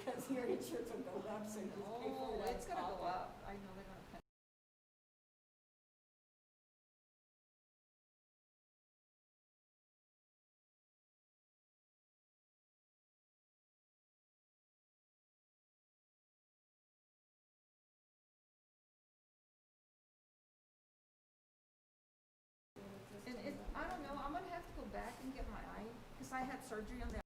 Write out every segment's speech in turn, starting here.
because your insurance will go up, so just pay for it Oh, out it's of gonna go pocket. up. I know they're gonna cut. And it, I don't know, I'm gonna have to go back and get my eye, cause I had surgery on the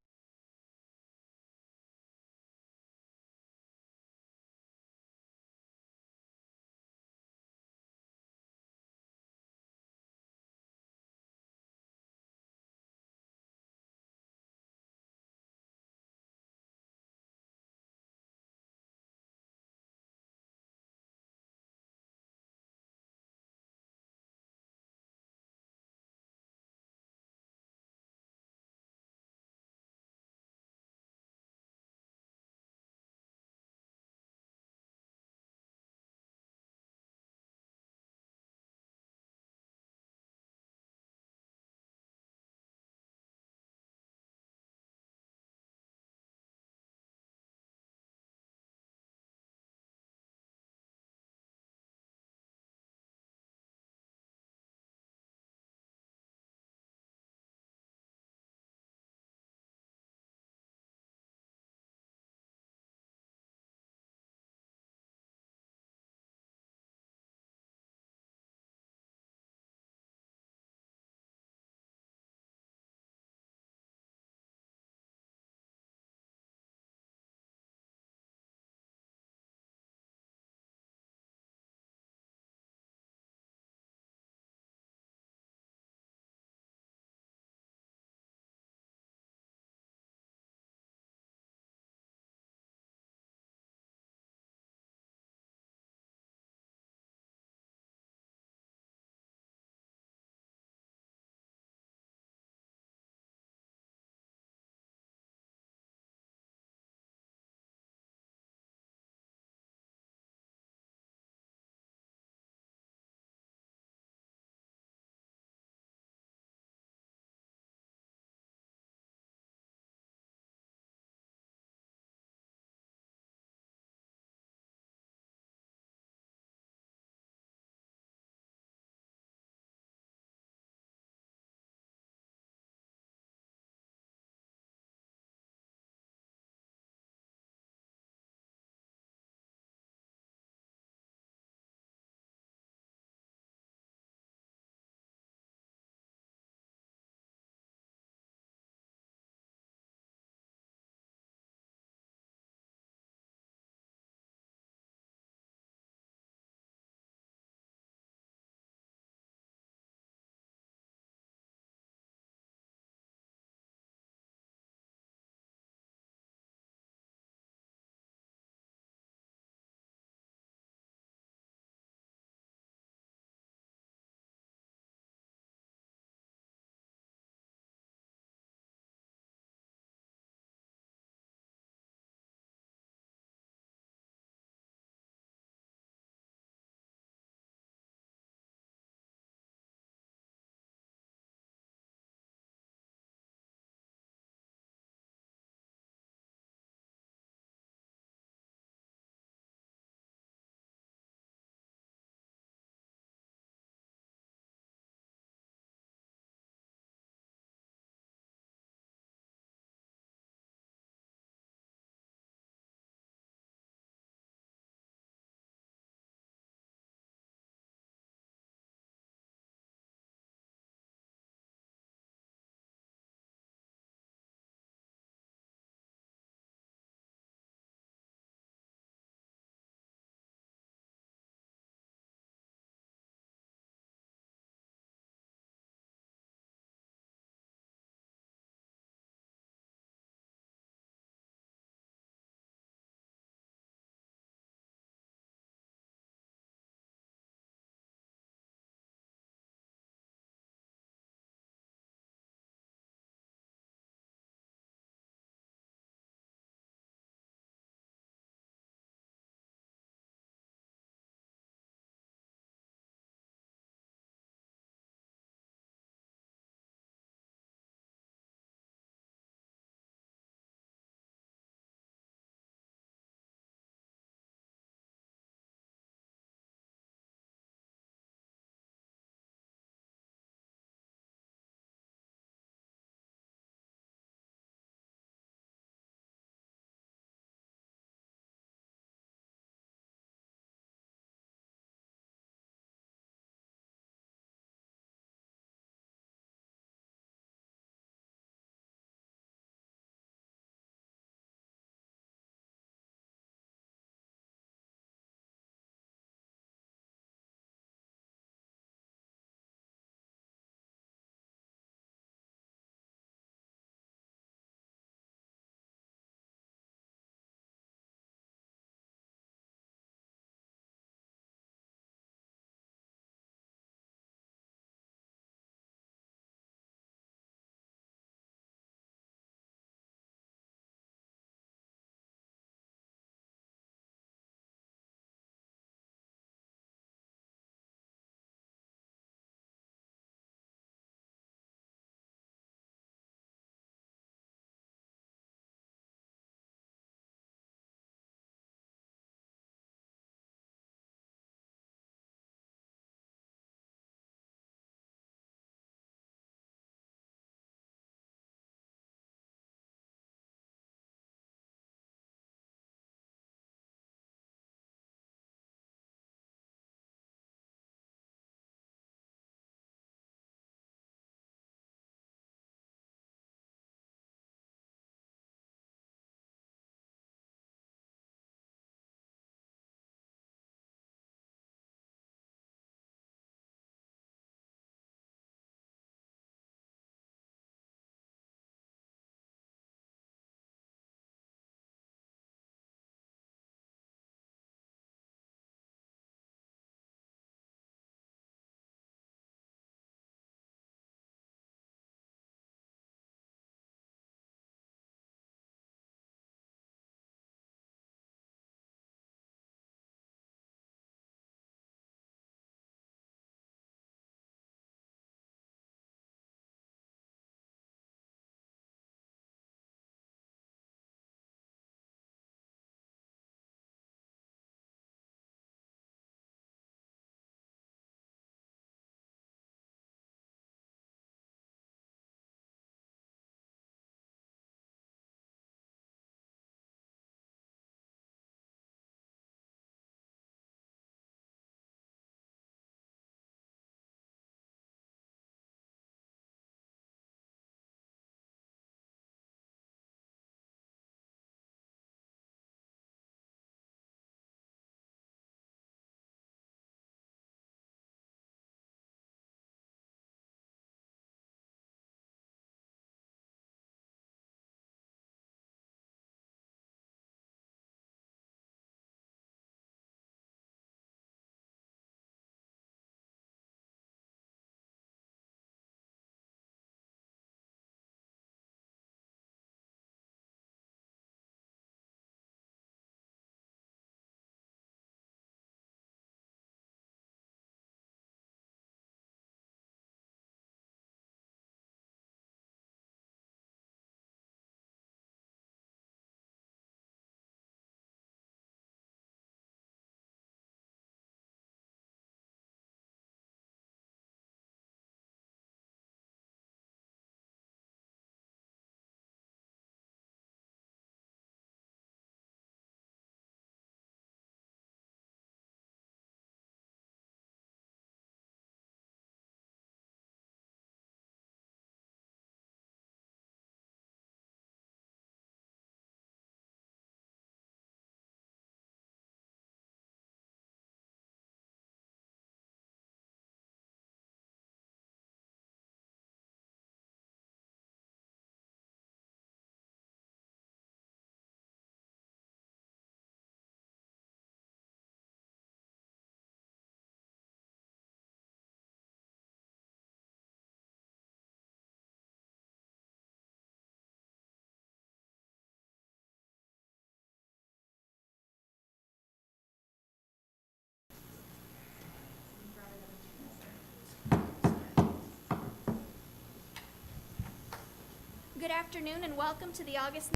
Good afternoon and welcome to the August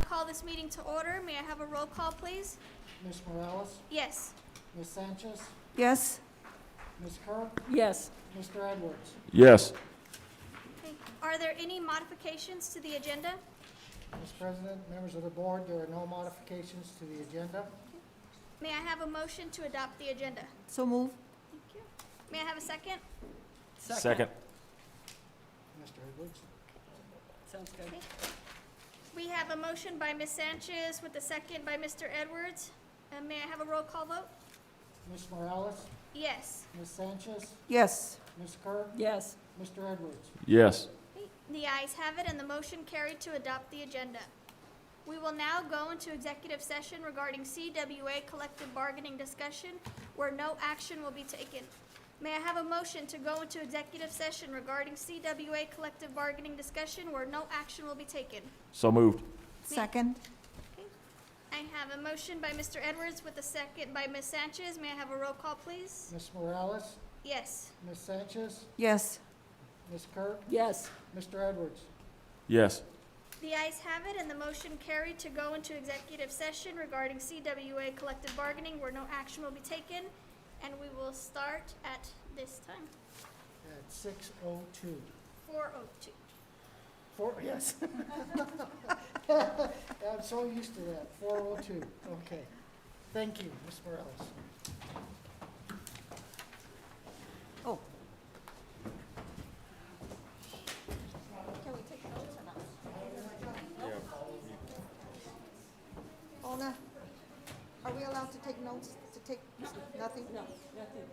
call this meeting to order. May I have a roll call, please? Ms. Morales? Yes. Ms. Sanchez? Yes. Ms. Kirk? Yes. Mr. Edwards? Yes. Okay. Are there any modifications to the agenda? Ms. President, members of the board, there are no modifications to the agenda. May I have a motion to adopt the agenda? So move. Thank you. May I have a second? Second. Mr. Edwards? Sounds good. Okay. We have a motion by Ms. Sanchez with a second by Mr. Edwards. May I have a roll call vote? Ms. Morales? Yes. Ms. Sanchez? Yes. Ms. Kirk? Yes. Mr. Edwards? Yes. Okay. The ayes have it and the motion carried to adopt the agenda. We will now go into executive session regarding CWA collective bargaining discussion where no action will be taken. May I have a motion to go into executive session regarding CWA collective bargaining discussion where no action will be taken? So moved. Second. Okay. I have a motion by Mr. Edwards with a second by Ms. Sanchez. May I have a roll call, please? Ms. Morales? Yes. Ms. Sanchez? Yes. Ms. Kirk? Yes. Mr. Edwards? Yes. The ayes have it and the motion carried to go into executive session regarding CWA collective bargaining where no action will be taken. And we will start at this time, At 6:02. 4:02. Yes. I'm so used to that, 4:02. Okay. Thank you, Ms. Morales. Oh. Can we take notes or not? Ona, are we allowed to take notes, to take, nothing? No, nothing.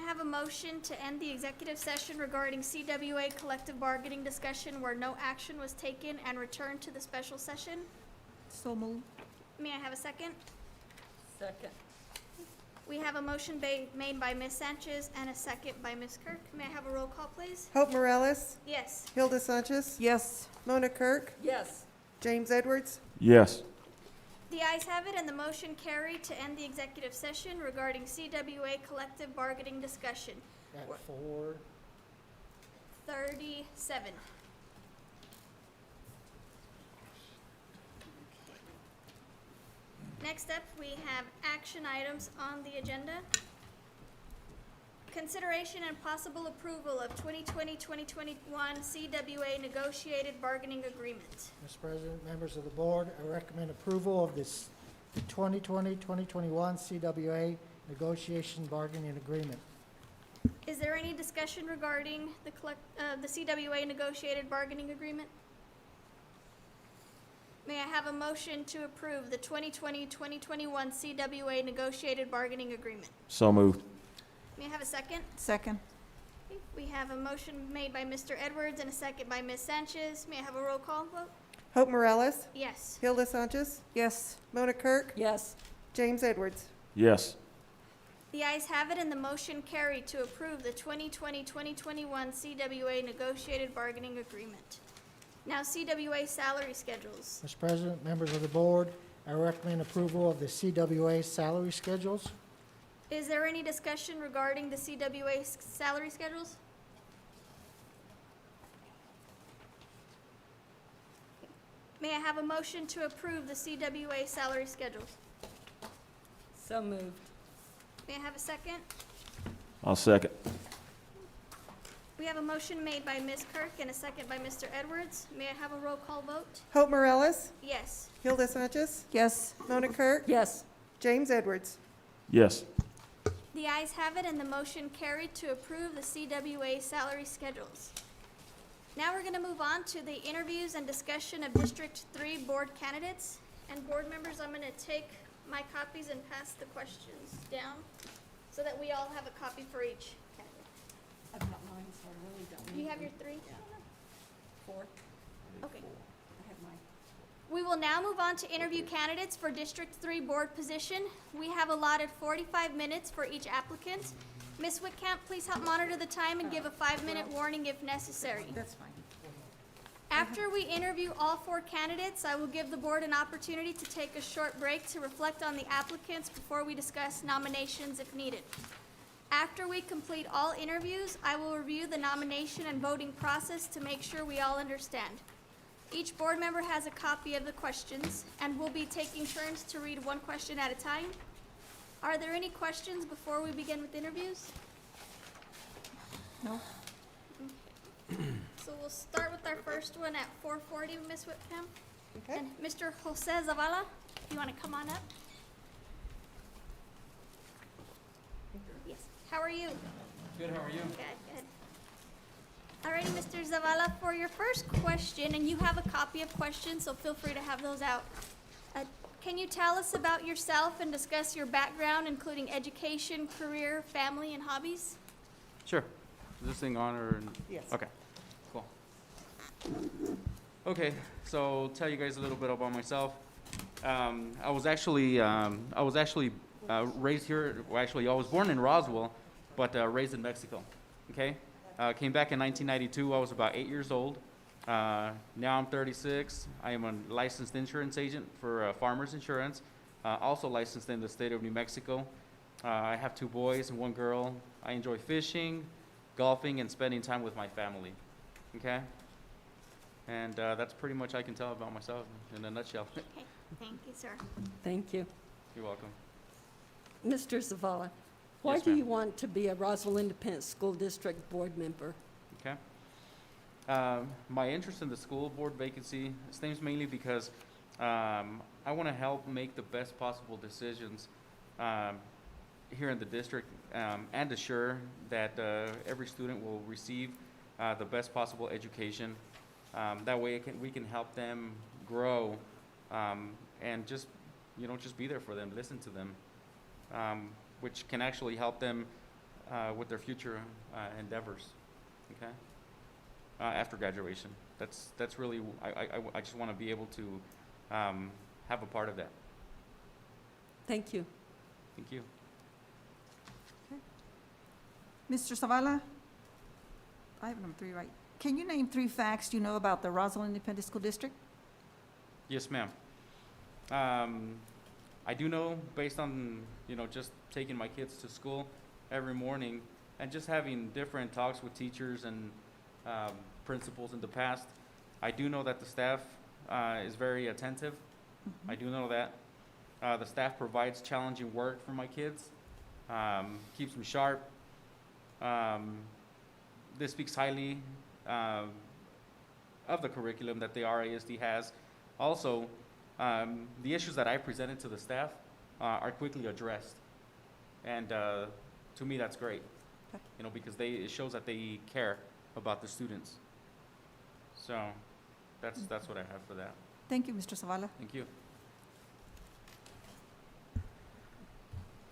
have a motion to end the executive session regarding CWA collective bargaining discussion where no action was taken and return to the special session? So moved. May I have a second? Second. We have a motion made by Ms. Sanchez and a second by Ms. Kirk. May I have a roll call, please? Hope Morales, Yes. Hilda Sanchez, Yes. Mona Kirk, Yes. James Edwards, Yes. The ayes have it, and the motion carried to end the executive session regarding CWA collective bargaining discussion. At 4, 37. Next up, we have action items on the agenda. Consideration and possible approval of 2020-2021 CWA negotiated bargaining agreement. Mr. President, members of the board, I recommend approval of this 2020-2021 CWA negotiation bargaining agreement. Is there any discussion regarding the CWA negotiated bargaining agreement? May I have a motion to approve the 2020-2021 CWA negotiated bargaining agreement? So moved. May I have a second? Second. Okay, we have a motion made by Mr. Edwards and a second by Ms. Sanchez. May I have a roll call vote? Hope Morales, Yes. Hilda Sanchez, Yes. Mona Kirk, Yes. James Edwards. Yes. The ayes have it, and the motion carried to approve the 2020-2021 CWA negotiated bargaining agreement. Now CWA salary schedules. Mr. President, members of the board, I recommend approval of the CWA salary schedules. Is there any discussion regarding the CWA salary schedules? May I have a motion to approve the CWA salary schedules? So moved. May I have a second? I'll second. We have a motion made by Ms. Kirk and a second by Mr. Edwards. May I have a roll call vote? Hope Morales, Yes. Hilda Sanchez, Yes. Mona Kirk, Yes. James Edwards. Yes. The ayes have it, and the motion carried to approve the CWA salary schedules. Now we're going to move on to the interviews and discussion of District 3 board candidates. And board members, I'm going to take my copies and pass the questions down so that we all have a copy for each candidate. I've got mine, so I really don't need You have your them. 3? Yeah. 4. Okay. I have mine. We will now move on to interview candidates for District 3 board position. We have allotted 45 minutes for each applicant. Ms. Whitcamp, please help monitor the time and give a 5-minute warning if necessary. That's fine. After we interview all 4 candidates, I will give the board an opportunity to take a short break to reflect on the applicants before we discuss nominations if needed. After we complete all interviews, I will review the nomination and voting process to make sure we all understand. Each board member has a copy of the questions, and we'll be taking turns to read one question at a time. Are there any questions before we begin with interviews? No? So we'll start with our first one at 4:40, Ms. Whitcomb. Okay. And Mr. Jose Zavala, you want to come on up? Yes. How are you? Good, how are you? Good, good. Alrighty, Mr. Zavala, for your first question, and you have a copy of questions, so feel free to have those out. Can you tell us about yourself and discuss your background, including education, career, family, and hobbies? Sure. Is this thing on or? Yes. Okay, cool. Okay, so tell you guys a little bit about myself. I was actually raised here, well, actually, I was born in Roswell, but raised in Mexico, okay? Came back in 1992, I was about 8 years old. Now I'm 36. I am a licensed insurance agent for Farmers Insurance, also licensed in the state of New Mexico. I have 2 boys and 1 girl. I enjoy fishing, golfing, and spending time with my family, okay? And that's pretty much I can tell about myself in a nutshell. Okay, thank you, sir. Thank you. You're welcome. Mr. Zavala, why Yes, do ma'am. you want to be a Roswell Independent School District board member? Okay. My interest in the school board vacancy stems mainly because I want to help make the best possible decisions here in the district and assure that every student will receive the best possible education. That way we can help them grow and just be there for them, listen to them, which can actually help them with their future endeavors, okay? After graduation. That's really, I just want to be able to have a part of that. Thank you. Thank you. Mr. Zavala? I have number 3 right. Can you name 3 facts you know about the Roswell Independent School District? Yes, ma'am. I do know, based on, just taking my kids to school every morning and just having different talks with teachers and principals in the past, I do know that the staff is very attentive. I do know that. The staff provides challenging work for my kids, keeps them sharp. This speaks highly of the curriculum that the RASD has. Also, the issues that I presented to the staff are quickly addressed. And to me, that's great, because it shows that they care about the students. So that's what I have for that. Thank you, Mr. Zavala. Thank you.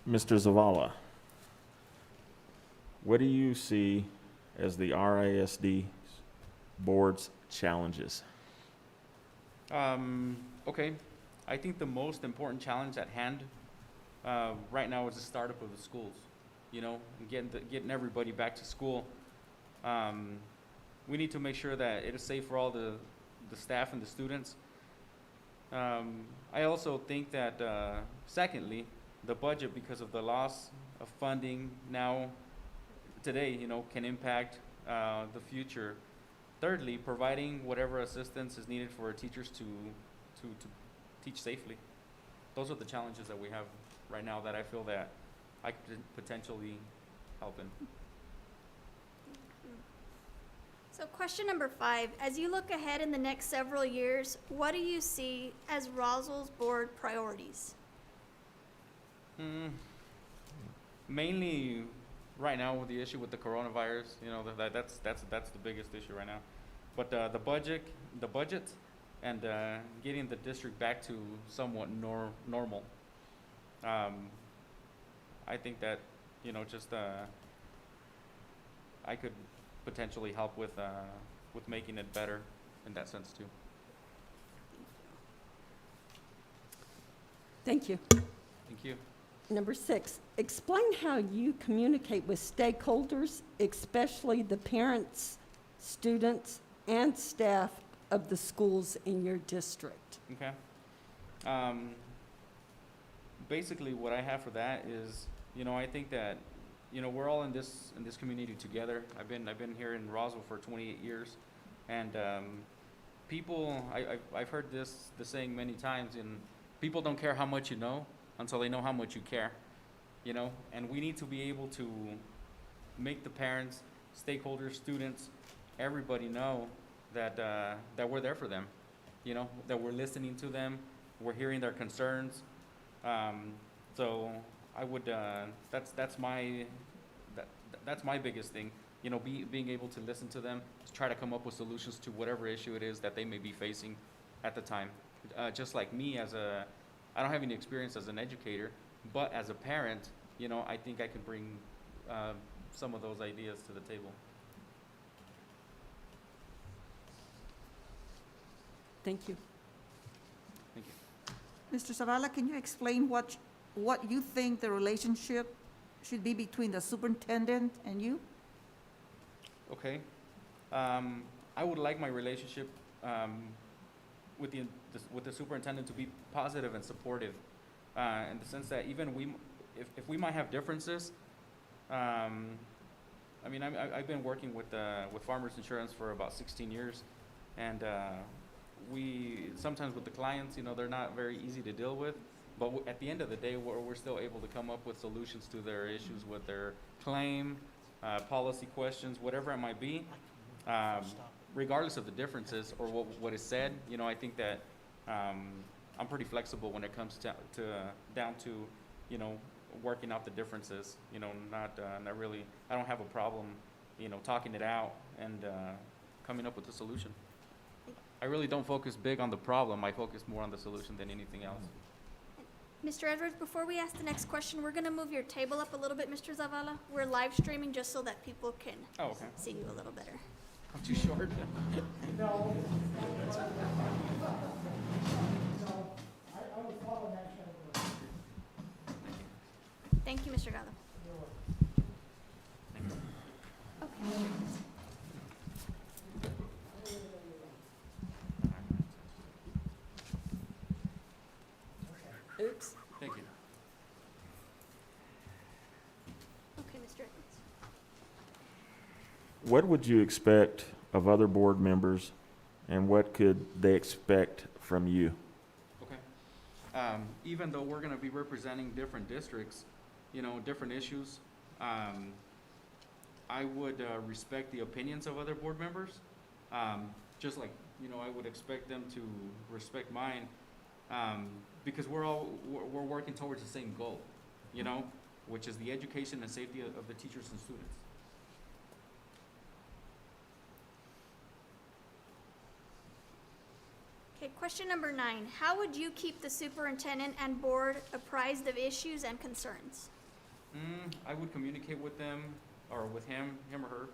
Mr. Zavala, what do you see as the RASD board's challenges? Okay, I think the most important challenge at hand right now is the startup of the schools, and getting everybody back to school. We need to make sure that it is safe for all the staff and the students. I also think that, secondly, the budget, because of the loss of funding now, today, can impact the future. Thirdly, providing whatever assistance is needed for teachers to teach safely. Those are the challenges that we have right now that I feel that I could potentially help in. So question number 5, as you look ahead in the next several years, what do you see as Roswell's board priorities? Mainly, right now with the issue with the coronavirus, that's the biggest issue right now. But the budget, and getting the district back to somewhat normal. I think that I could potentially help with making it better in that sense too. Thank you. Thank you. Number 6, explain how you communicate with stakeholders, especially the parents, students, and staff of the schools in your district. Okay. Basically, what I have for that is, I think that, we're all in this community together. I've been here in Roswell for 28 years, and people, I've heard the saying many times, and people don't care how much you know until they know how much you care, and we need to be able to make the parents, stakeholders, students, everybody know that we're there for them, that we're listening to them, we're hearing their concerns. So I would, that's my biggest thing, being able to listen to them, to try to come up with solutions to whatever issue it is that they may be facing at the time. Just like me, I don't have any experience as an educator, but as a parent, I think I can bring some of those ideas to the table. Thank you. Thank you. Mr. Zavala, can you explain what you think the relationship should be between the superintendent and you? Okay. I would like my relationship with the superintendent to be positive and supportive, in the sense that even if we might have differences, I've been working with Farmers Insurance for about 16 years, and we sometimes with the clients, they're not very easy to deal with, but at the end of the day, we're still able to come up with solutions to their issues with their claim, policy questions, whatever it might be. Regardless of the differences or what is said, I think that I'm pretty flexible when it comes down to working out the differences. Not really. I don't have a problem, talking it out and coming up with a solution. I really don't focus big on the problem. I focus more on the solution than anything else. Mr. Edwards, before we ask the next question, we're gonna move your table up a little bit, Mr. Zavala. We're live streaming just so that people can Oh, okay. see you a little better. I'm too short. Thank you, Mr. Gallo. Okay. Oops. Thank you. Okay, Mr. Edwards. What would you expect of other board members, and what could they expect from you? Okay. Even though we're gonna be representing different districts, you know, different issues, I would respect the opinions of other board members. Just like, you know, I would expect them to respect mine, because we're working towards the same goal, you know, which is the education and safety of the teachers and students. Okay, question number 9. How would you keep the superintendent and board apprised of issues and concerns? I would communicate with them, or with him or her,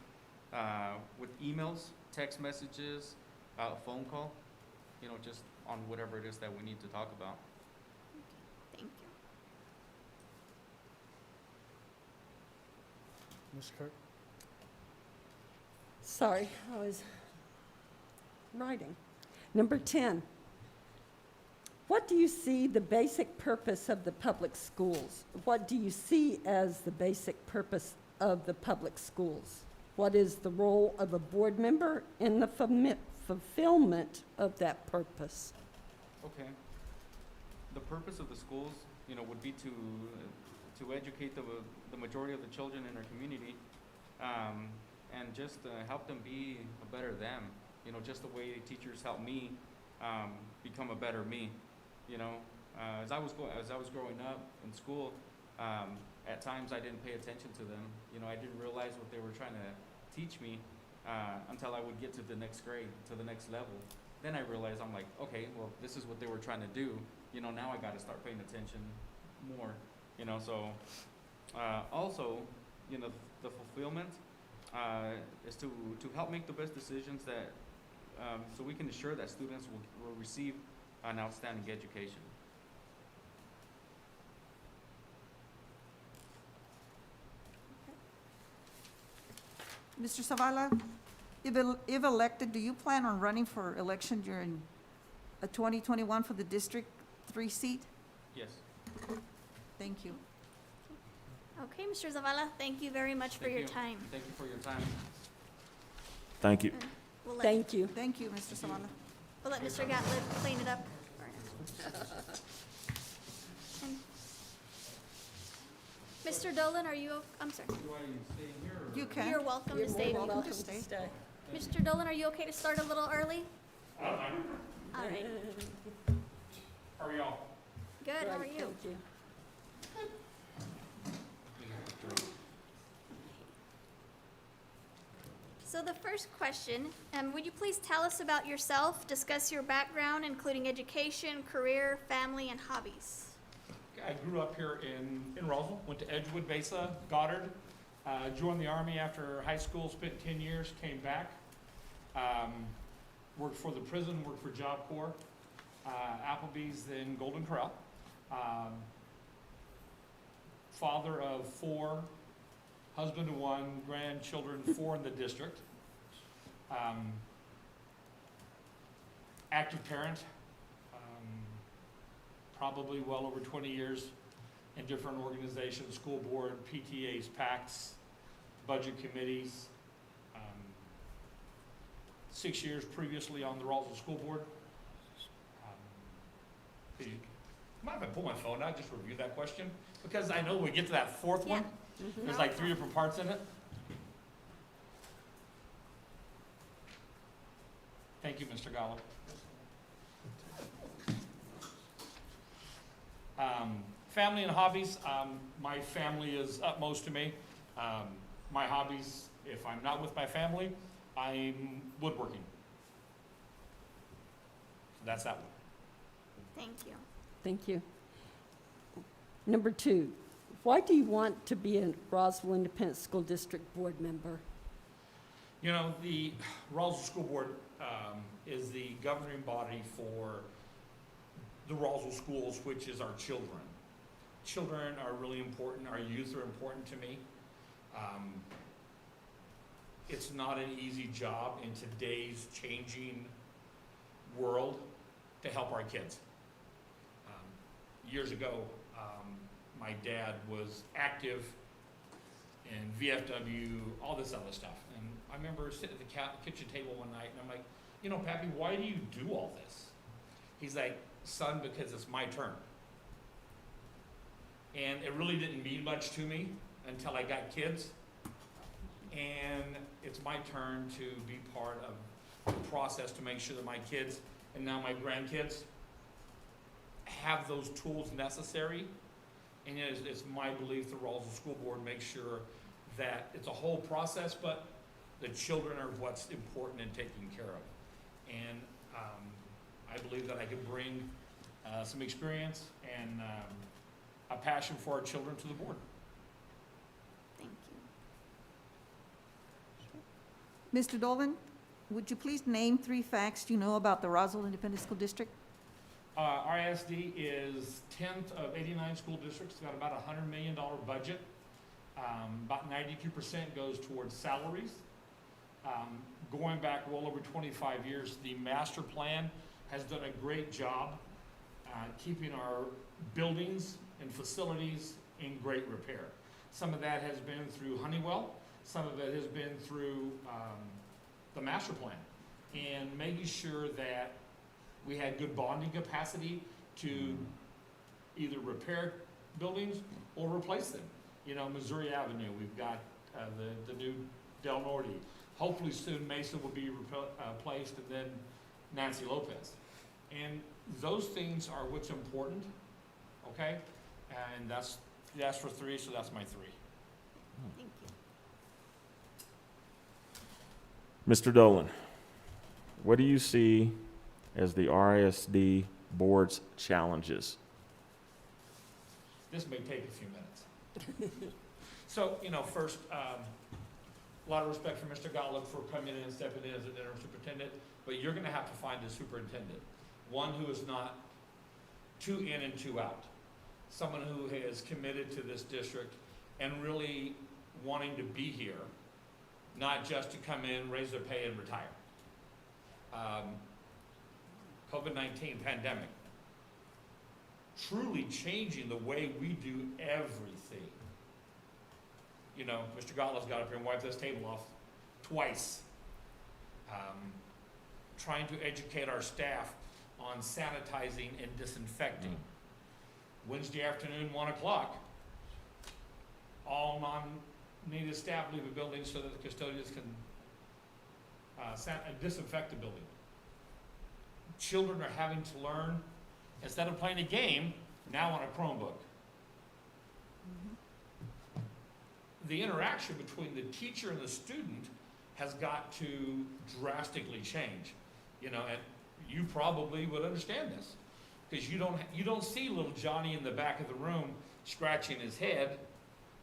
with emails, text messages, a phone call, you know, just on whatever it is that we need to talk about. Thank you. Ms. Kirk? Sorry, I was writing. Number 10. What do you see the basic purpose of the public schools? What do you see as the basic purpose of the public schools? What is the role of a board member in the fulfillment of that purpose? Okay. The purpose of the schools, you know, would be to educate the majority of the children in our community, and just help them be a better them. You know, just the way teachers help me become a better me. You know, as I was growing up in school, at times I didn't pay attention to them. You know, I didn't realize what they were trying to teach me until I would get to the next grade, to the next level. Then I realized, I'm like, okay, well, this is what they were trying to do. You know, now I got to start paying attention more. You know, so also, you know, the fulfillment is to help make the best decisions that, so we can ensure that students will receive an outstanding education. Mr. Zavala, if elected, do you plan on running for election during 2021 for the District 3 seat? Yes. Thank you. Okay, Mr. Zavala, thank you very much for Thank your you. time. Thank you for your time. Thank you. We'll let, Thank you. Thank you, Mr. Zavala. we'll let Mr. Gatlib clean it up. And Mr. Dolan, are you, I'm sorry. Do I stay here or? You can. You're welcome to stay. welcome. Welcome to stay. to stay. Mr. Dolan, are you okay to start a little early? All right. How are y'all? Good, how are Great, you? thank you. So the first question, would you please tell us about yourself, discuss your background, including education, career, family, and hobbies? I grew up here in Roswell, went to Edgewood, Besa, Goddard, joined the Army after high school, spent 10 years, came back, worked for the prison, worked for Job Corps, Applebee's, then Golden Corral. Father of 4, husband of 1, grandchildren 4 in the district. Active parent, probably well over 20 years in different organizations, school board, PTAs, PACs, budget committees. 6 years previously on the Roswell School Board. Mind if I pull my phone out, just review that question? Because I know when we get to that fourth one, Mm-hmm. there's like 3 different parts in it. Thank you, Mr. Gallo. Family and hobbies, my family is utmost to me. My hobbies, if I'm not with my family, I'm woodworking. So that's that one. Thank you. Thank you. Number 2, why do you want to be a Roswell Independent School District board member? You know, the Roswell School Board is the governing body for the Roswell schools, which is our children. Children are really important. Our youth are important to me. It's not an easy job in today's changing world to help our kids. Years ago, my dad was active in VFW, all this other stuff. And I remember sitting at the kitchen table one night, and I'm like, you know, Pappy, why do you do all this? He's like, son, because it's my turn. And it really didn't mean much to me until I got kids. And it's my turn to be part of the process to make sure that my kids, and now my grandkids, have those tools necessary. And it's my belief the Roswell School Board makes sure that it's a whole process, but the children are what's important and taken care of. And I believe that I can bring some experience and a passion for our children to the board. Thank you. Mr. Dolan, would you please name 3 facts you know about the Roswell Independent School District? RISD is 10th of 89 school districts. It's got about a $100 million budget. About 92% goes towards salaries. Going back well over 25 years, the master plan has done a great job keeping our buildings and facilities in great repair. Some of that has been through Honeywell. Some of it has been through the master plan and making sure that we had good bonding capacity to either repair buildings or replace them. You know, Missouri Avenue, we've got the new Del Norte. Hopefully soon Mesa will be replaced, and then Nancy Lopez. And those things are what's important, okay? And that's for 3, so that's my 3. Thank you. Mr. Dolan, what do you see as the RISD board's challenges? This may take a few minutes. So, you know, first, a lot of respect for Mr. Gottlieb for coming in and stepping in as an interim superintendent, but you're gonna have to find a superintendent. One who is not too in and too out. Someone who is committed to this district and really wanting to be here, not just to come in, raise their pay, and retire. COVID-19 pandemic, truly changing the way we do everything. You know, Mr. Gottlieb's got up here and wiped this table off twice. Trying to educate our staff on sanitizing and disinfecting. Wednesday afternoon, 1 o'clock, all non-needed staff leave the building so that the custodians can disinfect the building. Children are having to learn, instead of playing a game, now on a Chromebook. The interaction between the teacher and the student has got to drastically change. You know, and you probably would understand this, because you don't see little Johnny in the back of the room scratching his head,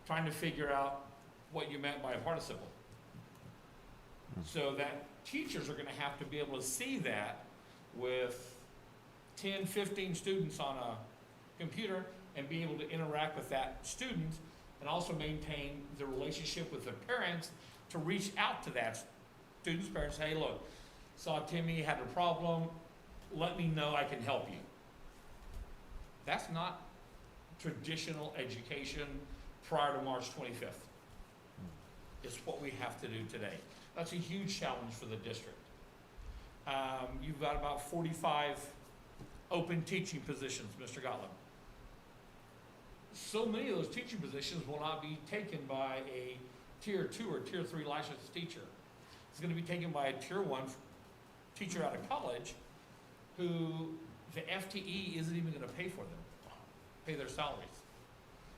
trying to figure out what you meant by a participle. So that teachers are gonna have to be able to see that with 10, 15 students on a computer and be able to interact with that student and also maintain the relationship with the parents to reach out to that student's parents, hey, look, saw Timmy, had a problem, let me know, I can help you. That's not traditional education prior to March 25th. It's what we have to do today. That's a huge challenge for the district. You've got about 45 open teaching positions, Mr. Gottlieb. So many of those teaching positions will not be taken by a Tier 2 or Tier 3 licensed teacher. It's going to be taken by a Tier 1 teacher out of college who the FTE isn't even going to pay for them, pay their salaries.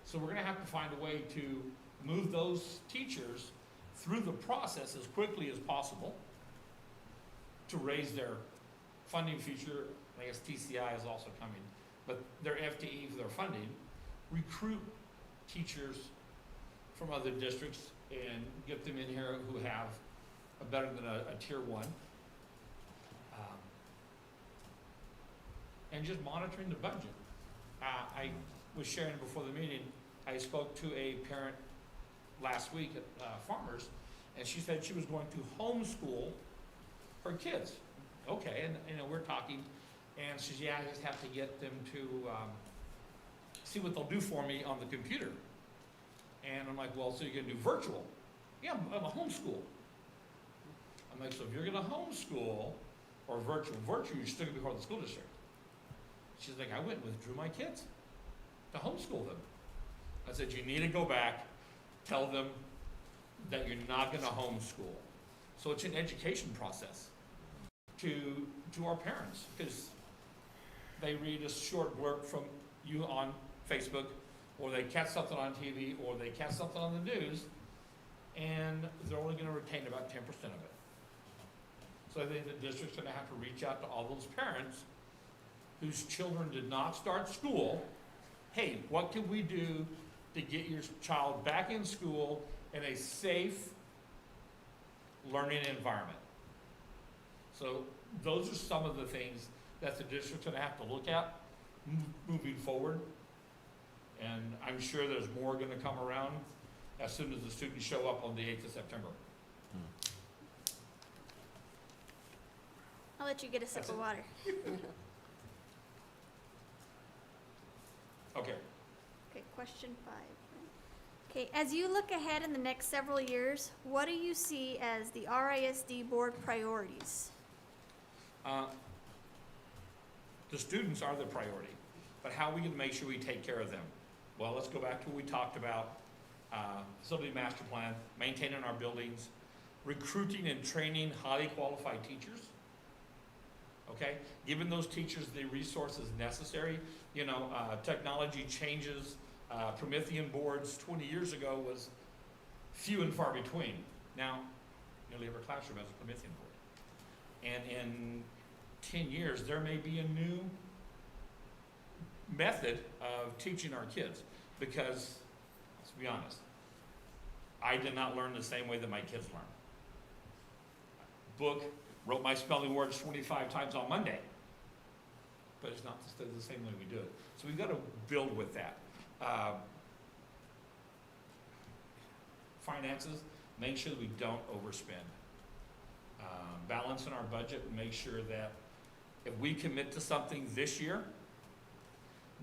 So we're going to have to find a way to move those teachers through the process as quickly as possible to raise their funding feature. I guess TCI is also coming, but their FTE for their funding, recruit teachers from other districts and get them in here who have a better than a tier one. And just monitoring the budget. I was sharing before the meeting, I spoke to a parent last week at Farmers, and she said she was going to homeschool her kids. Okay, and we're talking, and she says, yeah, I just have to get them to see what they'll do for me on the computer. And I'm like, well, so you're gonna do virtual? Yeah, I'm a homeschool. I'm like, so if you're gonna homeschool or virtual, you're still gonna be part of the school district. She's like, I went and withdrew my kids to homeschool them. I said, you need to go back, tell them that you're not gonna homeschool. So it's an education process to our parents, because they read a short blurb from you on Facebook, or they catch something on TV, or they catch something on the news, and they're only gonna retain about 10% of it. So I think the district's gonna have to reach out to all those parents whose children did not start school. Hey, what can we do to get your child back in school in a safe learning environment? So those are some of the things that the district's gonna have to look at moving forward. And I'm sure there's more gonna come around as soon as the students show up on the 8th of September. I'll let you get a sip of water. Okay. Okay, question 5. Okay, as you look ahead in the next several years, what do you see as the RISD board priorities? The students are the priority, but how are we gonna make sure we take care of them? Well, let's go back to what we talked about, facility master plan, maintaining our buildings, recruiting and training highly qualified teachers. Okay, giving those teachers the resources necessary. You know, technology changes. Promethean boards 20 years ago was few and far between. Now, nearly every classroom has a Promethean board. And in 10 years, there may be a new method of teaching our kids, because, let's be honest, I did not learn the same way that my kids learn. Book, wrote my spelling words 25 times on Monday, but it's not the same way we do it. So we've got to build with that. Finances, make sure that we don't overspend. Balance in our budget, and make sure that if we commit to something this year,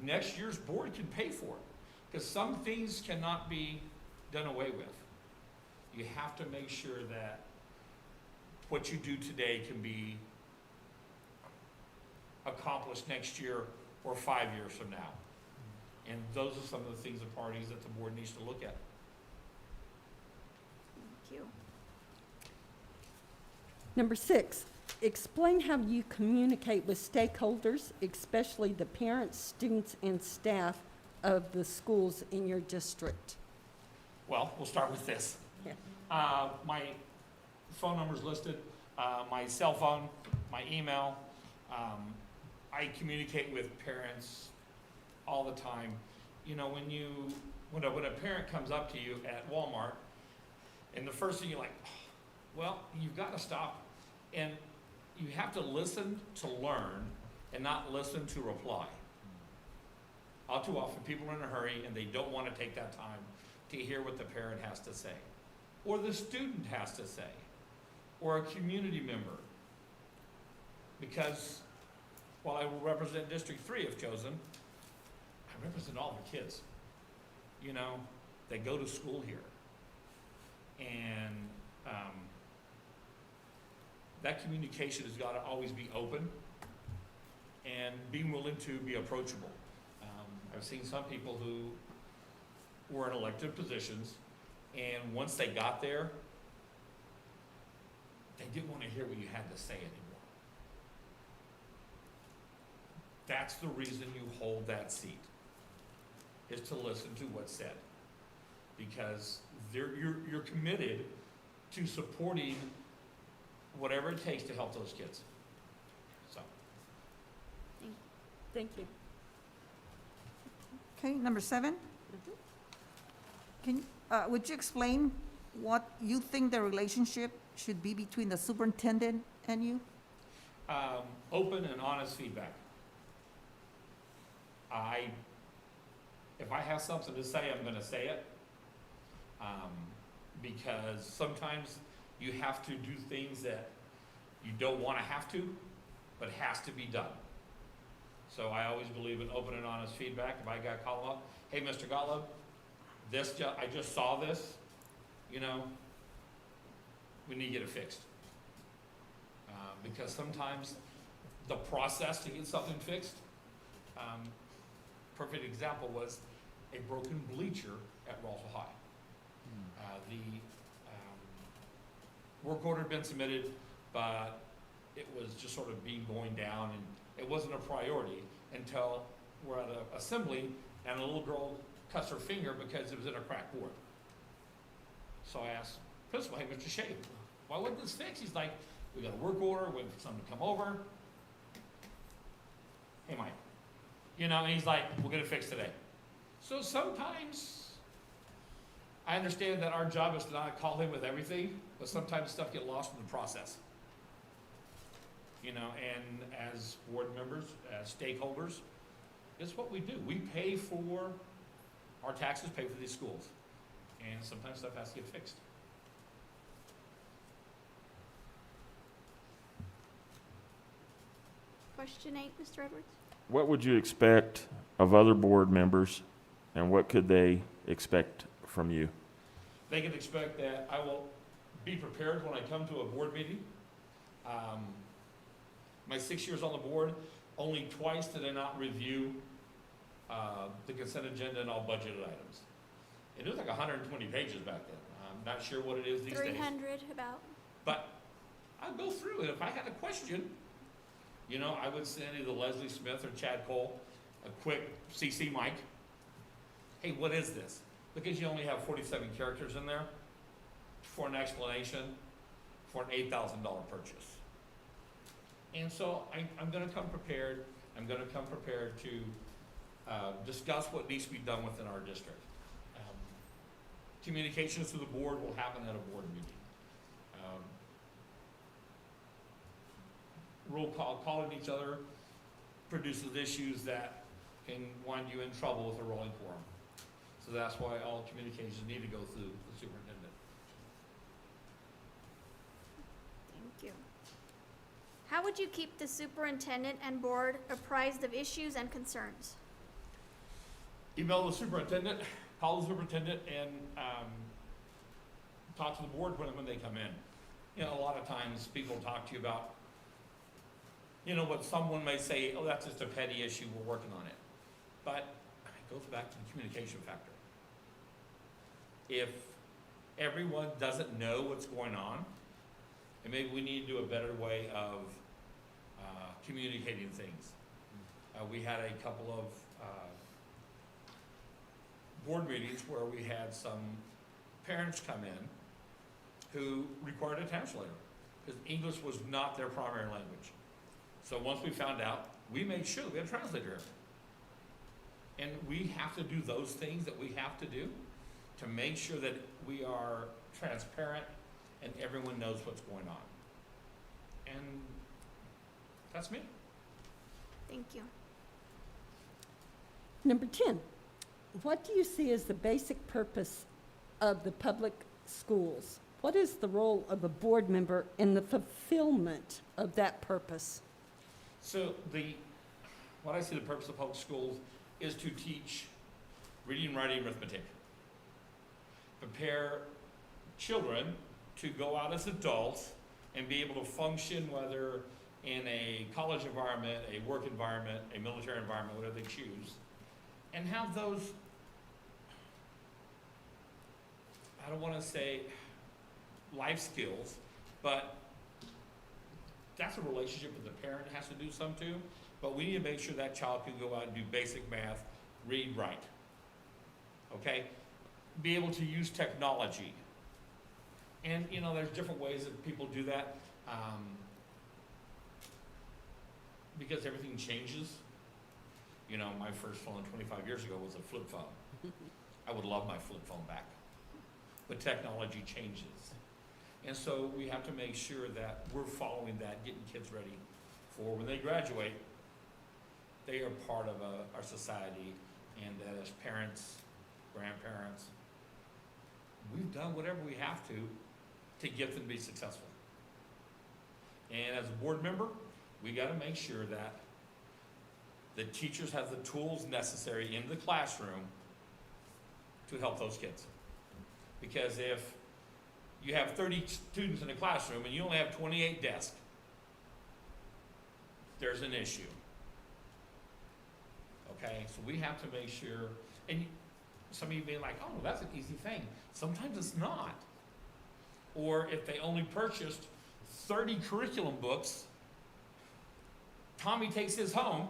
next year's board can pay for it. Because some things cannot be done away with. You have to make sure that what you do today can be accomplished next year or 5 years from now. And those are some of the things, the priorities that the board needs to look at. Thank you. Number 6, explain how you communicate with stakeholders, especially the parents, students, and staff of the schools in your district. Well, we'll start with this. Yeah. My phone number's listed, my cell phone, my email. I communicate with parents all the time. You know, when a parent comes up to you at Walmart, and the first thing you're like, oh, well, you've got to stop, and you have to listen to learn and not listen to reply. All too often, people are in a hurry and they don't want to take that time to hear what the parent has to say, or the student has to say, or a community member. Because while I will represent District 3 if chosen, I represent all the kids. You know, they go to school here. And that communication has got to always be open and being willing to be approachable. I've seen some people who were in elected positions, and once they got there, they didn't want to hear what you had to say anymore. That's the reason you hold that seat, is to listen to what's said. Because you're committed to supporting whatever it takes to help those kids. So, Thank you. Okay, number 7? Would you explain what you think the relationship should be between the superintendent and you? Open and honest feedback. If I have something to say, I'm gonna say it. Because sometimes you have to do things that you don't wanna have to, but has to be done. So I always believe in open and honest feedback. If I got called up, hey, Mr. Gottlieb, I just saw this, you know, we need to get it fixed. Because sometimes the process to get something fixed, perfect example was a broken bleacher at Roswell High. The work order had been submitted, but it was just sort of going down, and it wasn't a priority until we're at an assembly and a little girl cuts her finger because it was in a cracked board. So I asked principal, hey, Mr. Shea, why wasn't this fixed? He's like, we got a work order, waiting for someone to come over. Hey, Mike, you know, and he's like, we'll get it fixed today. So sometimes I understand that our job is to not call him with everything, but sometimes stuff get lost in the process. You know, and as board members, as stakeholders, it's what we do. We pay for, our taxes pay for these schools. And sometimes stuff has to get fixed. Question 8, Mr. Edwards? What would you expect of other board members, and what could they expect from you? They can expect that I will be prepared when I come to a board meeting. My 6 years on the board, only twice did I not review the consent agenda and all budgeted items. It was like 120 pages back then. I'm not sure what it is these days. 300 about. But I'd go through it. If I had a question, you know, I would send either Leslie Smith or Chad Cole a quick CC Mike. Hey, what is this? Because you only have 47 characters in there for an explanation for an $8,000 purchase. And so I'm going to come prepared. I'm going to come prepared to discuss what needs to be done within our district. Communications to the board will happen at a board meeting. Roll call, calling each other produces issues that can wind you in trouble with a rolling quorum. So that's why all communications need to go through the superintendent. Thank you. How would you keep the superintendent and board apprised of issues and concerns? Email the superintendent, call the superintendent, and talk to the board when they come in. You know, a lot of times people talk to you about, you know, what someone may say, oh, that's just a petty issue, we're working on it. But it goes back to the communication factor. If everyone doesn't know what's going on, and maybe we need to do a better way of communicating things. We had a couple of board meetings where we had some parents come in who required a translator because English was not their primary language. So once we found out, we made sure we had a translator. And we have to do those things that we have to do to make sure that we are transparent and everyone knows what's going on. And that's me. Thank you. Number 10, what do you see as the basic purpose of the public schools? What is the role of a board member in the fulfillment of that purpose? So what I see the purpose of public schools is to teach reading, writing, arithmetic. Prepare children to go out as adults and be able to function, whether in a college environment, a work environment, a military environment, whatever they choose, and have those, I don't want to say life skills, but that's a relationship with the parent has to do some too, but we need to make sure that child can go out and do basic math, read, write, okay? Be able to use technology. And, you know, there's different ways that people do that because everything changes. You know, my first phone 25 years ago was a flip phone. I would love my flip phone back. But technology changes. And so we have to make sure that we're following that, getting kids ready for when they graduate, they are part of our society, and that as parents, grandparents, we've done whatever we have to get them to be successful. And as a board member, we gotta make sure that the teachers have the tools necessary in the classroom to help those kids. Because if you have 30 students in a classroom and you only have 28 desks, there's an issue. Okay, so we have to make sure, and some of you being like, oh, that's an easy thing. Sometimes it's not. Or if they only purchased 30 curriculum books, Tommy takes his home,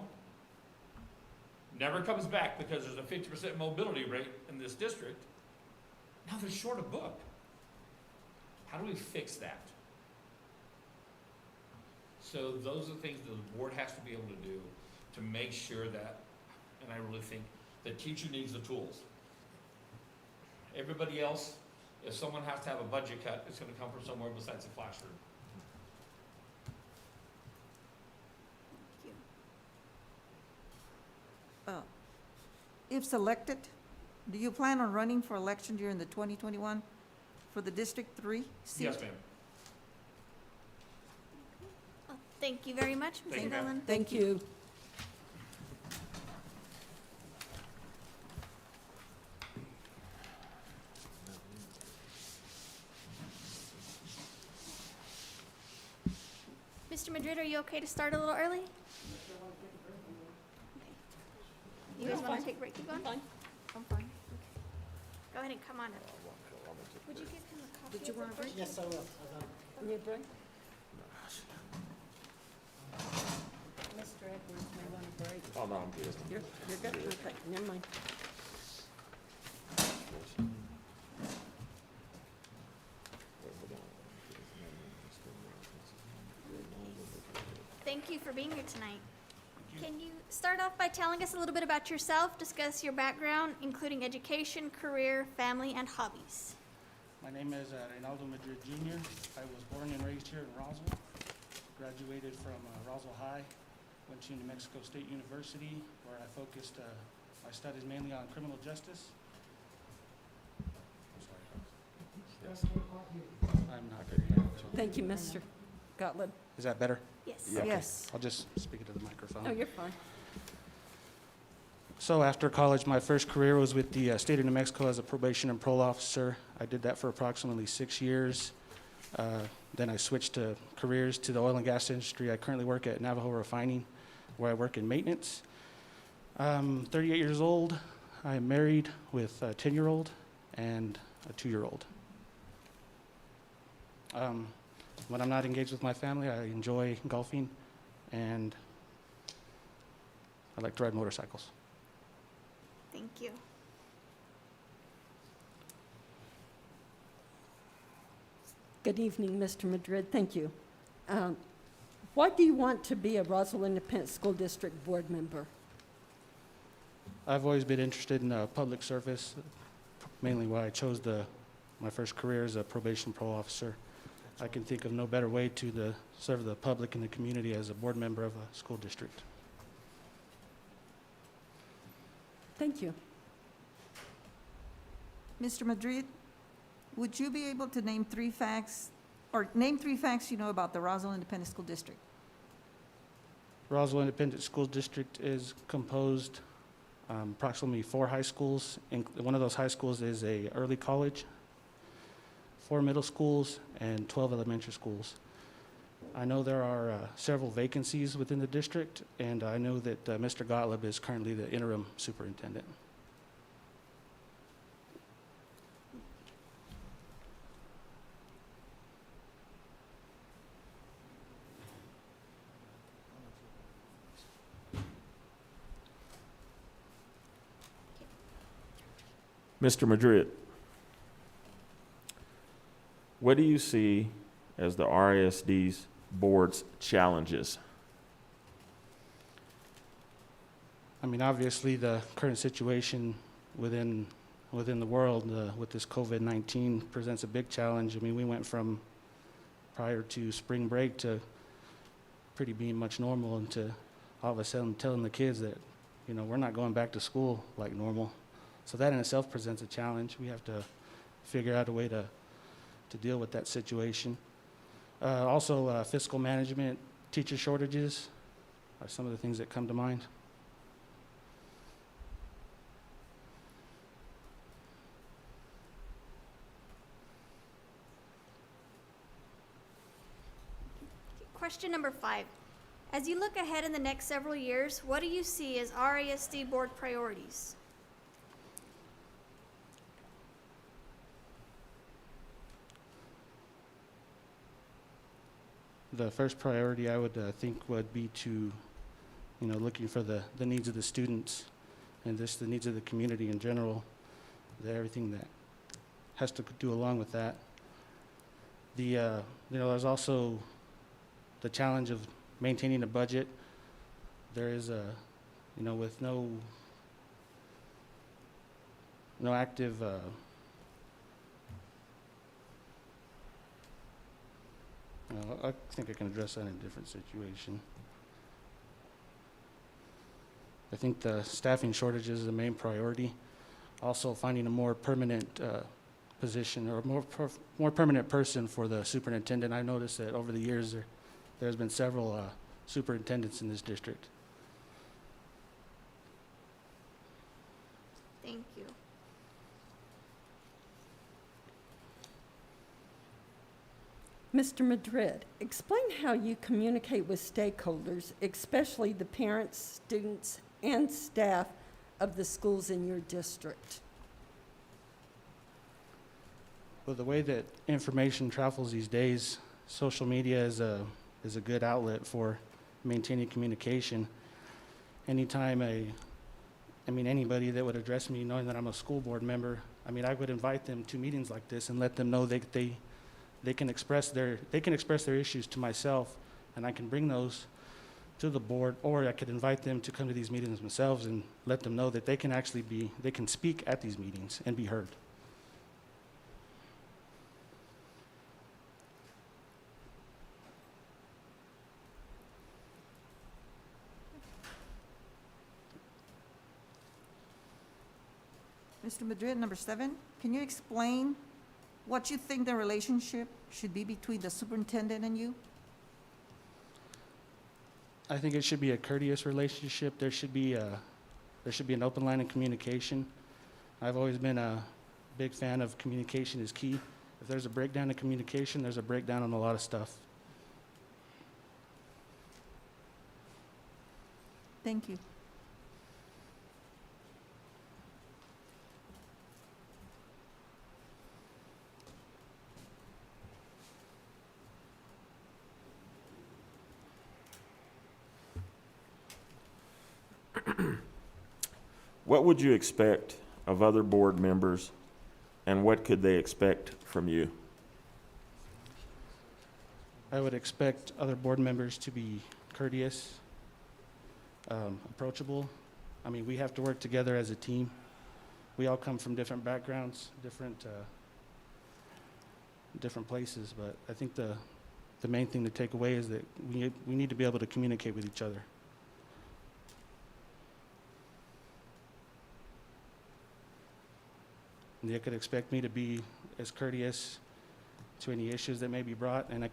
never comes back because there's a 50% mobility rate in this district. Now they're short a book. How do we fix that? So those are the things that the board has to be able to do to make sure that, and I really think the teacher needs the tools. Everybody else, if someone has to have a budget cut, it's gonna come from somewhere besides the classroom. If selected, do you plan on running for election during the 2021 for the District 3 seat? Yes, ma'am. Oh, thank you very much, Thank you, Mr. ma'am. Dillon. Thank you. Mr. Madrid, are you okay to start a little early? Okay. You guys want to take a break? Keep going? Fine. I'm fine. Okay. Go ahead and come on up. Would you give him a copy Did you of the want a break? first- Yes, I will. Need a break? Mr. Edwards may want a break. Oh, no, I'm good. You're good? Okay, never mind. Thank you for being here tonight. Can you start off by telling us a little bit about yourself, discuss your background, including education, career, family, and hobbies? My name is Reynaldo Madrid Jr. I was born and raised here in Roswell. Graduated from Roswell High. Went to New Mexico State University, where I focused my studies mainly on criminal justice. I'm sorry. I'm not very Thank you, Mr. Gottlieb. Is that better? Yes. Yeah. Yes. I'll just speak into the microphone. Oh, you're fine. So after college, my first career was with the state of New Mexico as a probation and parole officer. I did that for approximately 6 years. Then I switched to careers to the oil and gas industry. I currently work at Navajo Refining, where I work in maintenance. 38 years old. I am married with a 10-year-old and a 2-year-old. When I'm not engaged with my family, I enjoy golfing, and I like to ride motorcycles. Thank you. Good evening, Mr. Madrid. Thank you. Why do you want to be a Roswell Independent School District board member? I've always been interested in public service, mainly why I chose my first career as a probation parole officer. I can think of no better way to serve the public and the community as a board member of a school district. Thank you. Mr. Madrid, would you be able to name three facts you know about the Roswell Independent School District? Roswell Independent School District is composed approximately 4 high schools. One of those high schools is a early college, 4 middle schools, and 12 elementary schools. I know there are several vacancies within the district, and I know that Mr. Gottlieb is currently the interim superintendent. Mr. Madrid, what do you see as the RISD's board's challenges? I mean, obviously, the current situation within the world with this COVID-19 presents a big challenge. I mean, we went from prior to spring break to pretty being much normal, and to all of a sudden telling the kids that, you know, we're not going back to school like normal. So that in itself presents a challenge. We have to figure out a way to deal with that situation. Also, fiscal management, teacher shortages are some of the things that come to mind. Question number 5. As you look ahead in the next several years, what do you see as RASD board priorities? The first priority I would think would be to, you know, looking for the needs of the students and the needs of the community in general, everything that has to do along with that. You know, there's also the challenge of maintaining a budget. There is you know, with no active I think I can address that in a different situation. I think the staffing shortages is the main priority. Also, finding a more permanent position, or a more permanent person for the superintendent. I noticed that over the years there's been several superintendents in this district. Thank you. Mr. Madrid, explain how you communicate with stakeholders, especially the parents, students, and staff of the schools in your district. Well, the way that information travels these days, social media is a good outlet for maintaining communication. Anytime anybody that would address me, knowing that I'm a school board member, I mean, I would invite them to meetings like this and let them know they can express their issues to myself, and I can bring those to the board, or I could invite them to come to these meetings themselves and let them know that they can speak at these meetings and be heard. Mr. Madrid, number 7, can you explain what you think the relationship should be between the superintendent and you? I think it should be a courteous relationship. There should be an open line of communication. I've always been a big fan of communication is key. If there's a breakdown in communication, there's a breakdown on a lot of stuff. Thank you. What would you expect of other board members, and what could they expect from you? I would expect other board members to be courteous, approachable. I mean, we have to work together as a team. We all come from different backgrounds, different places, but I think the main thing to take away is that we need to be able to communicate with each other. And they could expect me to be as courteous to any issues that may be brought, and I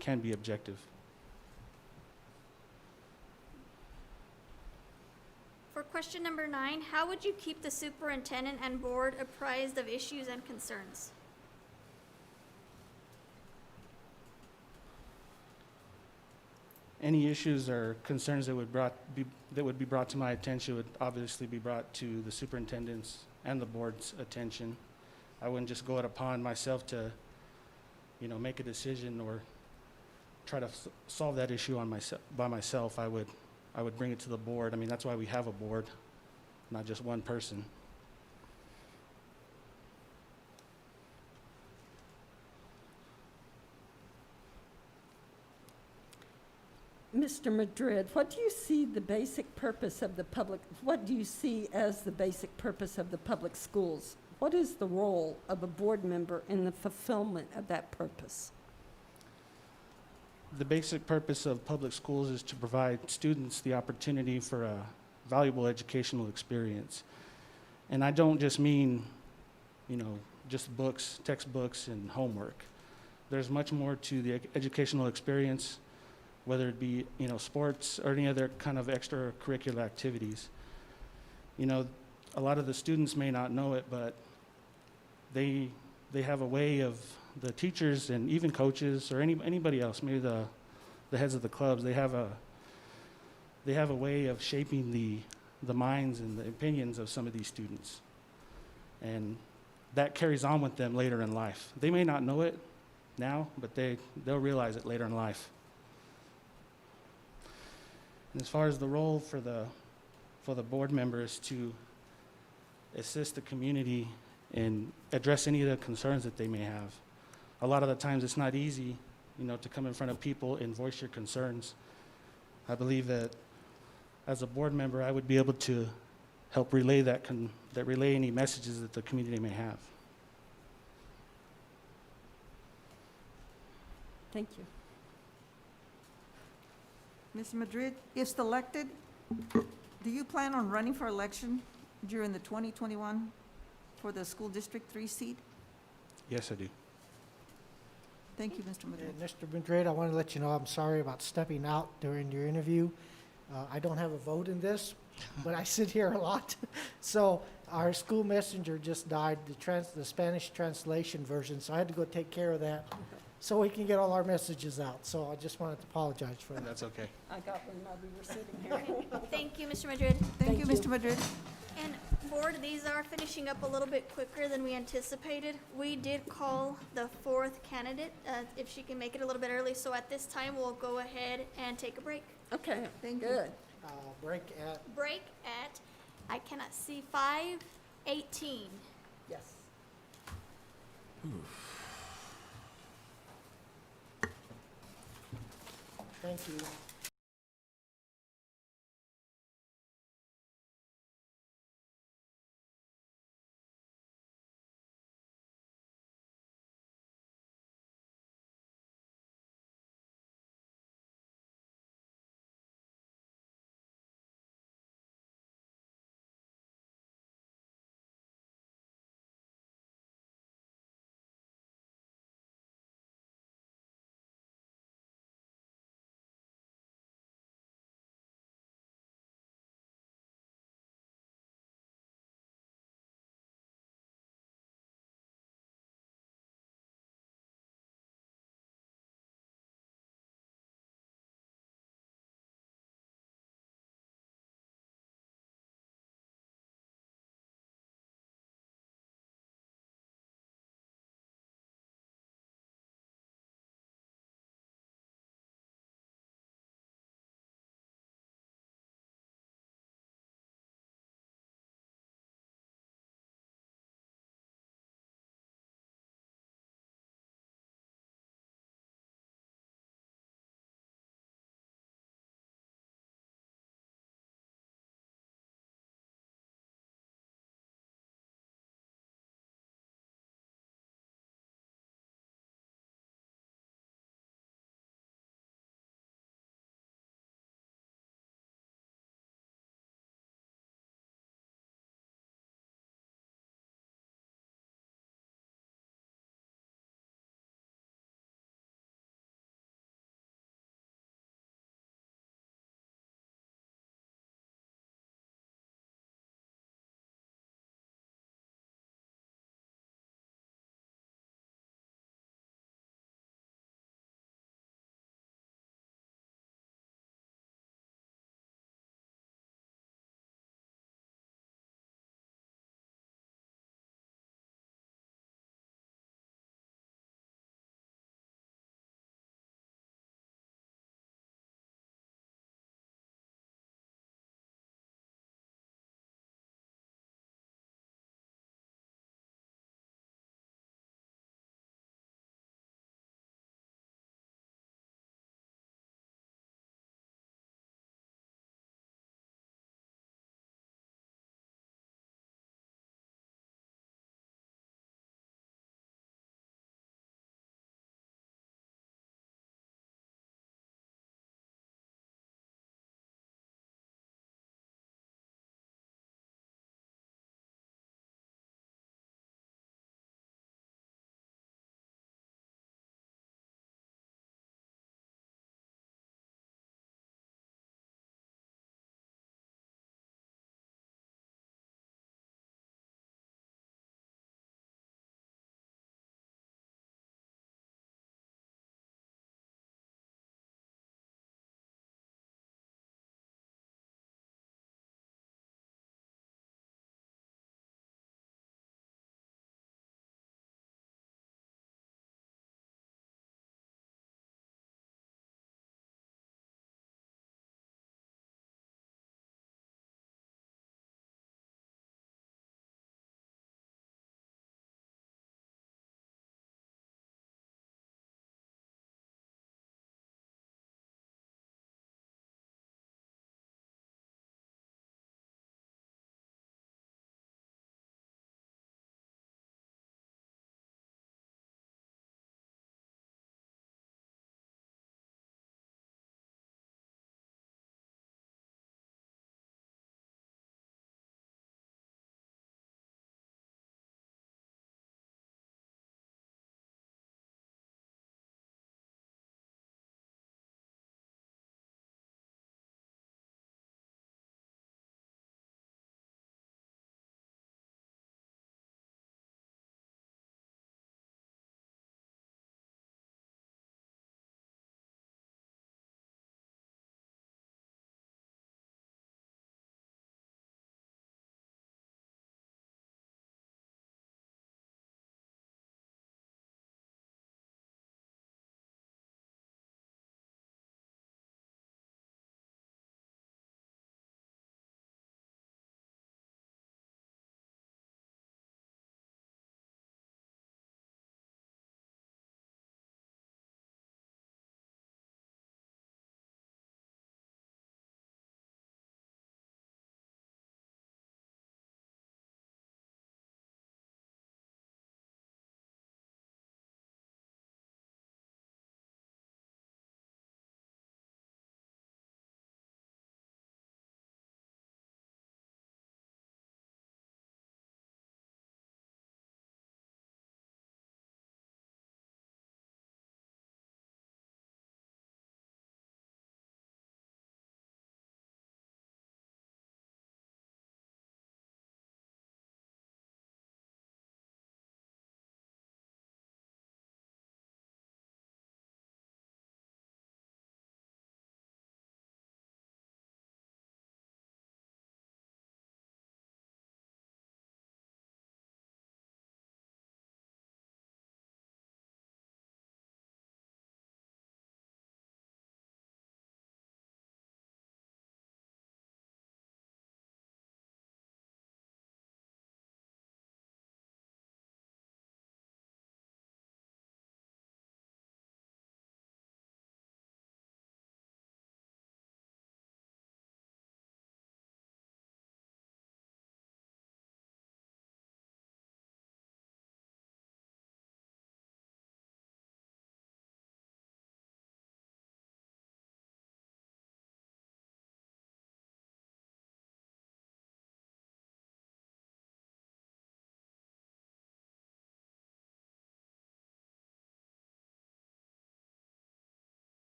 can be objective. For question number 9, how would you keep the superintendent and board apprised of issues and concerns? Any issues or concerns that would be brought to my attention would obviously be brought to the superintendent's and the board's attention. I wouldn't just go it upon myself to, make a decision or try to solve that issue by myself. I would bring it to the board. I mean, that's why we have a board, not just one person. Mr. Madrid, what do you see the basic purpose of the public, what do you see as the basic purpose of the public schools? What is the role of a board member in the fulfillment of that purpose? The basic purpose of public schools is to provide students the opportunity for a valuable educational experience. And I don't just mean, just books, textbooks, and homework. There's much more to the educational experience, whether it be, sports or any other kind of extracurricular activities. A lot of the students may not know it, but they have a way of, the teachers and even coaches or anybody else, maybe the heads of the clubs, they have a way of shaping the minds and the opinions of some of these students. And that carries on with them later in life. They may not know it now, but they'll realize it later in life. And as far as the role for the board members to assist the community and address any of the concerns that they may have. A lot of the times it's not easy, to come in front of people and voice your concerns. I believe that as a board member, I would be able to help relay relay any messages that the community may have. Thank you. Mr. Madrid, if selected, do you plan on running for election during the 2021 for the School District 3 seat? Yes, I do. Thank you, Mr. Madrid. Mr. Madrid, I want to let you know, I'm sorry about stepping out during your interview. I don't have a vote in this, but I sit here a lot. So our school messenger just died, the Spanish translation version, so I had to go take care of that so we can get all our messages out. So I just wanted to apologize for that. That's okay. I got one while we were sitting here. Thank you, Mr. Madrid. Thank you, Thank Mr. Madrid. And board, these are finishing up a little bit quicker than we anticipated. We did call the fourth candidate, if she can make it a little bit early. So at this time, we'll go ahead and take a break. Okay, Thank you. good. Break at Break at, I cannot see, 5:18. Yes. Thank you.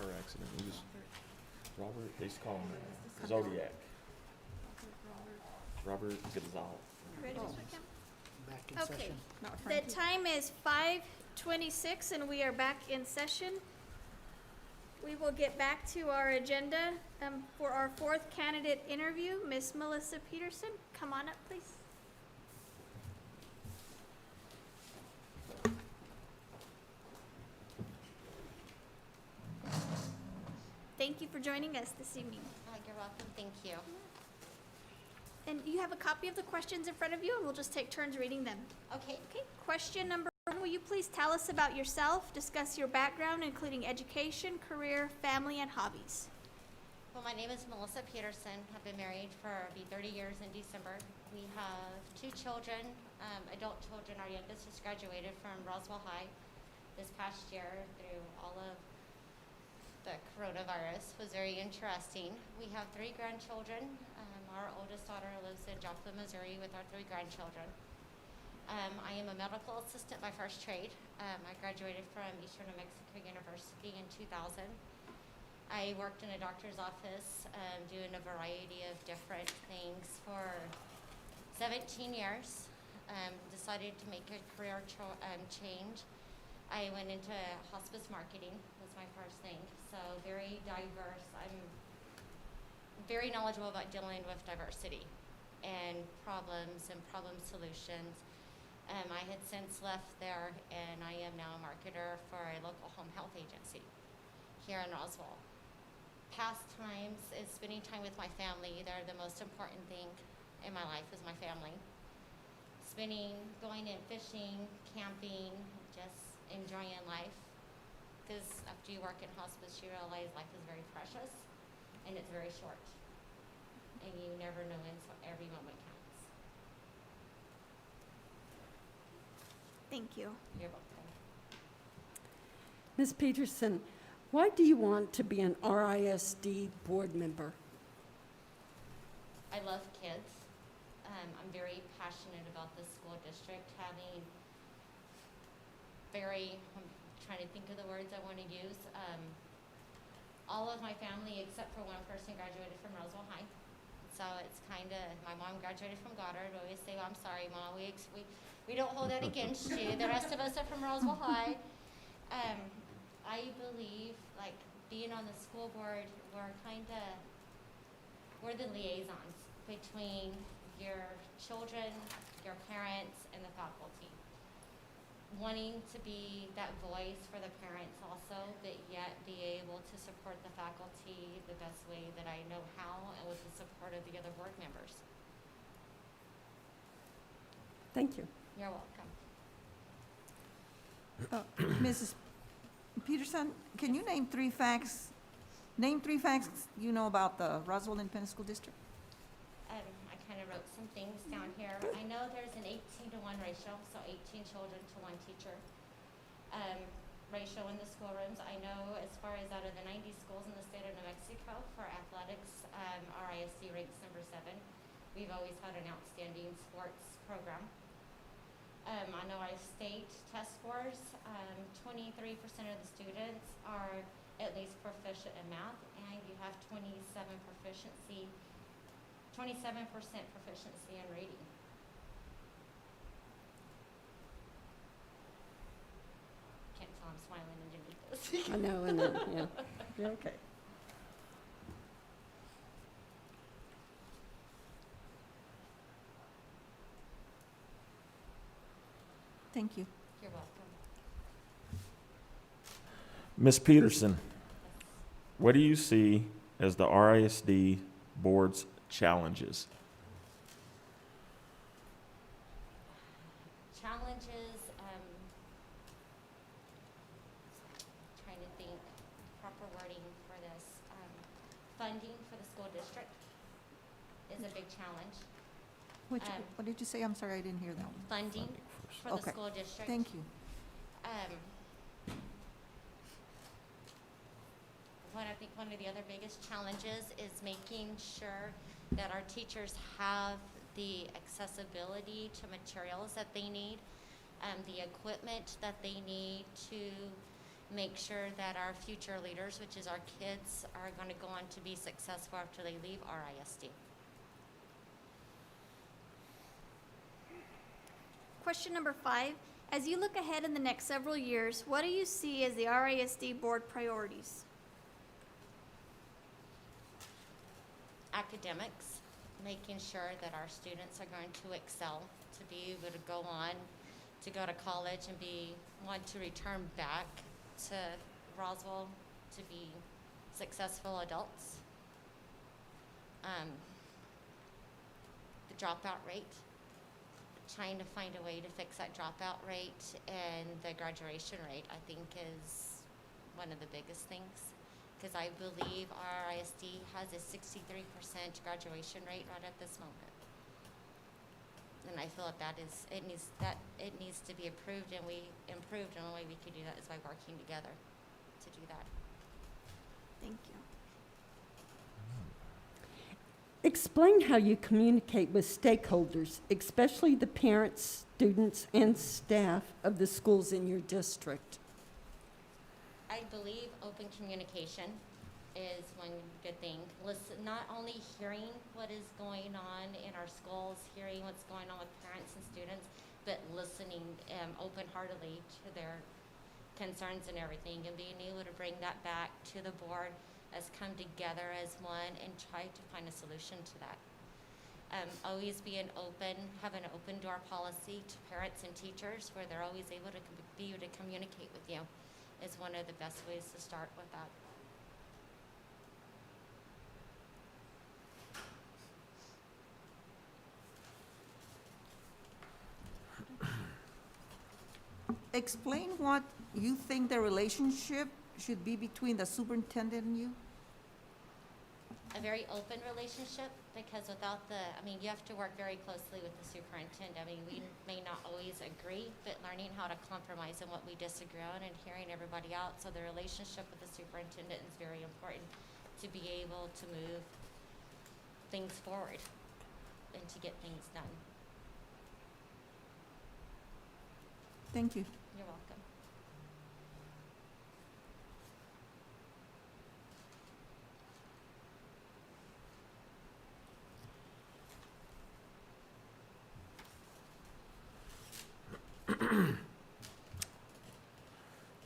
car accident. He was, Robert, they used to call him Zodiac. Robert Gonzalez. Ready, Ms. McKim? Back in Okay. session. Not The Frankie. time is 5:26 and we are back in session. We will get back to our agenda for our fourth candidate interview. Miss Melissa Peterson, come on up, please. Thank you for joining us this evening. You're welcome, thank you. And you have a copy of the questions in front of you, and we'll just take turns reading them. Okay, Okay, question number 1, will you please tell us about yourself, discuss your background, including education, career, family, and hobbies? well, my name is Melissa Peterson. I've been married for, be 30 years in December. We have 2 children, adult children. Our youngest just graduated from Roswell High this past year through all of the coronavirus. Was very interesting. We have 3 grandchildren. Our oldest daughter lives in Joplin, Missouri with our 3 grandchildren. I am a medical assistant by first trade. I graduated from Eastern New Mexico University in 2000. I worked in a doctor's office doing a variety of different things for 17 years. Decided to make a career change. I went into hospice marketing was my first thing. So very diverse. I'm very knowledgeable about dealing with diversity and problem solutions. I had since left there, and I am now a marketer for a local home health agency here in Roswell. Pastimes is spending time with my family. They're the most important thing in my life is my family. Going and fishing, camping, just enjoying life. Because after you work in hospice, you realize life is very precious and it's very short. And you never know when, so every moment counts. Thank you. You're welcome. Ms. Peterson, why do you want to be an RISD board member? I love kids. I'm very passionate about the school district, I'm trying to think of the words I want to use. All of my family, except for one person, graduated from Roswell High. So it's kind of, my mom graduated from Goddard. I always say, well, I'm sorry, Mom, we don't hold that against you. The rest of us are from Roswell High. I believe, like, being on the school board, we're the liaisons between your children, your parents, and the faculty. Wanting to be that voice for the parents also, but yet be able to support the faculty the best way that I know how and with the support of the other board members. Thank you. You're welcome. Mrs. Peterson, can you name 3 facts you know about the Roswell Independent School District? I kind of wrote some things down here. I know there's an 18-to-1 ratio, so 18 children to 1 teacher ratio in the schoolrooms. I know as far as out of the 90 schools in the state of New Mexico for athletics, RISD ranks number 7. We've always had an outstanding sports program. I know our state test scores, 23% of the students are at least proficient in math, and you have 27% proficiency in reading. Can't tell I'm smiling underneath this. I know, yeah. You're okay. Thank you. You're welcome. Ms. Peterson, what do you see as the RISD board's challenges? Challenges, trying to think proper wording for this. Funding for the school district is a big challenge. What did you say? I'm sorry, I didn't hear that one. Funding for the Okay. school district. Thank you. I think one of the other biggest challenges is making sure that our teachers have the accessibility to materials that they need, the equipment that they need to make sure that our future leaders, which is our kids, are going to go on to be successful after they leave RISD. Question number 5, as you look ahead in the next several years, what do you see as the RISD board priorities? Academics, making sure that our students are going to excel, to be able to go on, to go to college and want to return back to Roswell to be successful adults. The dropout rate, trying to find a way to fix that dropout rate, and the graduation rate, I think, is one of the biggest things. Because I believe our ISD has a 63% graduation rate right at this moment. And I feel that it needs to be improved, and we improved, and the way we could do that is by working together to do that. Thank you. Explain how you communicate with stakeholders, especially the parents, students, and staff of the schools in your district. I believe open communication is one good thing. Listen, not only hearing what is going on in our schools, hearing what's going on with parents and students, but listening open-heartedly to their concerns and everything, and being able to bring that back to the board as come together as one and try to find a solution to that. Always being open, have an open door policy to parents and teachers where they're always able to be able to communicate with you is one of the best ways to start with that. Explain what you think the relationship should be between the superintendent and you. A very open relationship, because without you have to work very closely with the superintendent. We may not always agree, but learning how to compromise on what we disagree on and hearing everybody out. So the relationship with the superintendent is very important to be able to move things forward and to get things done. Thank you. You're welcome.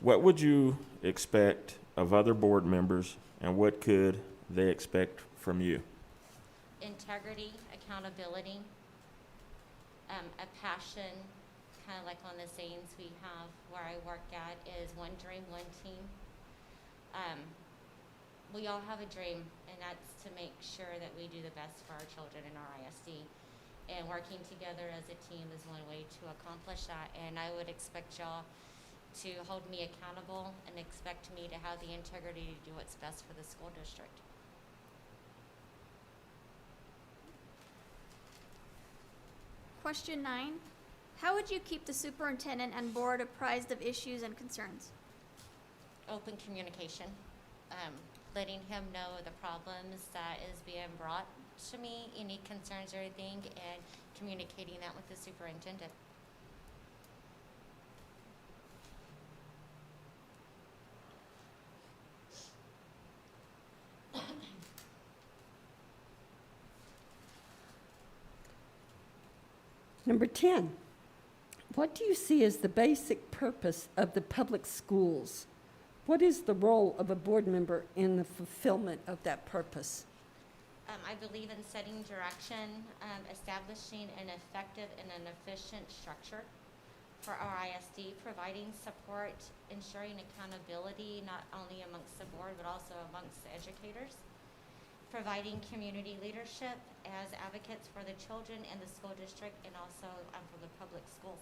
What would you expect of other board members, and what could they expect from you? Integrity, accountability, a passion, kind of like one of the sayings we have where I work at is one dream, one team. We all have a dream, and that's to make sure that we do the best for our children in our ISD. And working together as a team is one way to accomplish that. And I would expect y'all to hold me accountable and expect me to have the integrity to do what's best for the school district. Question 9, how would you keep the superintendent and board apprised of issues and concerns? Open communication, letting him know the problems that is being brought to me, any concerns or anything, and communicating that with the superintendent. Number 10, what do you see as the basic purpose of the public schools? What is the role of a board member in the fulfillment of that purpose? I believe in setting direction, establishing an effective and an efficient structure for our ISD, providing support, ensuring accountability not only amongst the board but also amongst the educators, providing community leadership as advocates for the children in the school district and also for the public schools.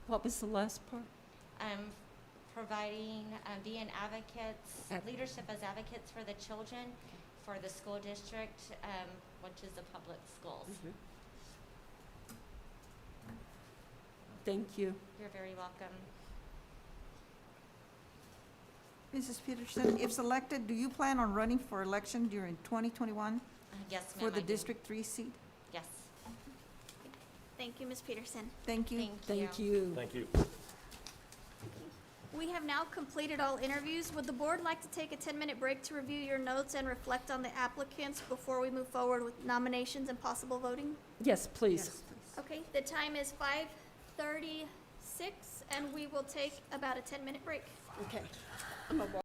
What was the last part? Providing, being advocates, leadership as advocates for the children, for the school district, which is the public schools. Mm-hmm. Thank you. You're very welcome. Mrs. Peterson, if selected, do you plan on running for election during 2021 Yes, ma'am. for the I do. District 3 seat? Yes. Thank you, Ms. Peterson. Thank you. Thank you. Thank you. Thank you. We have now completed all interviews. Would the board like to take a 10-minute break to review your notes and reflect on the applicants before we move forward with nominations and possible voting? Yes, please. Okay, the time is 5:36, and we will take about a 10-minute break. Okay. I'm gonna walk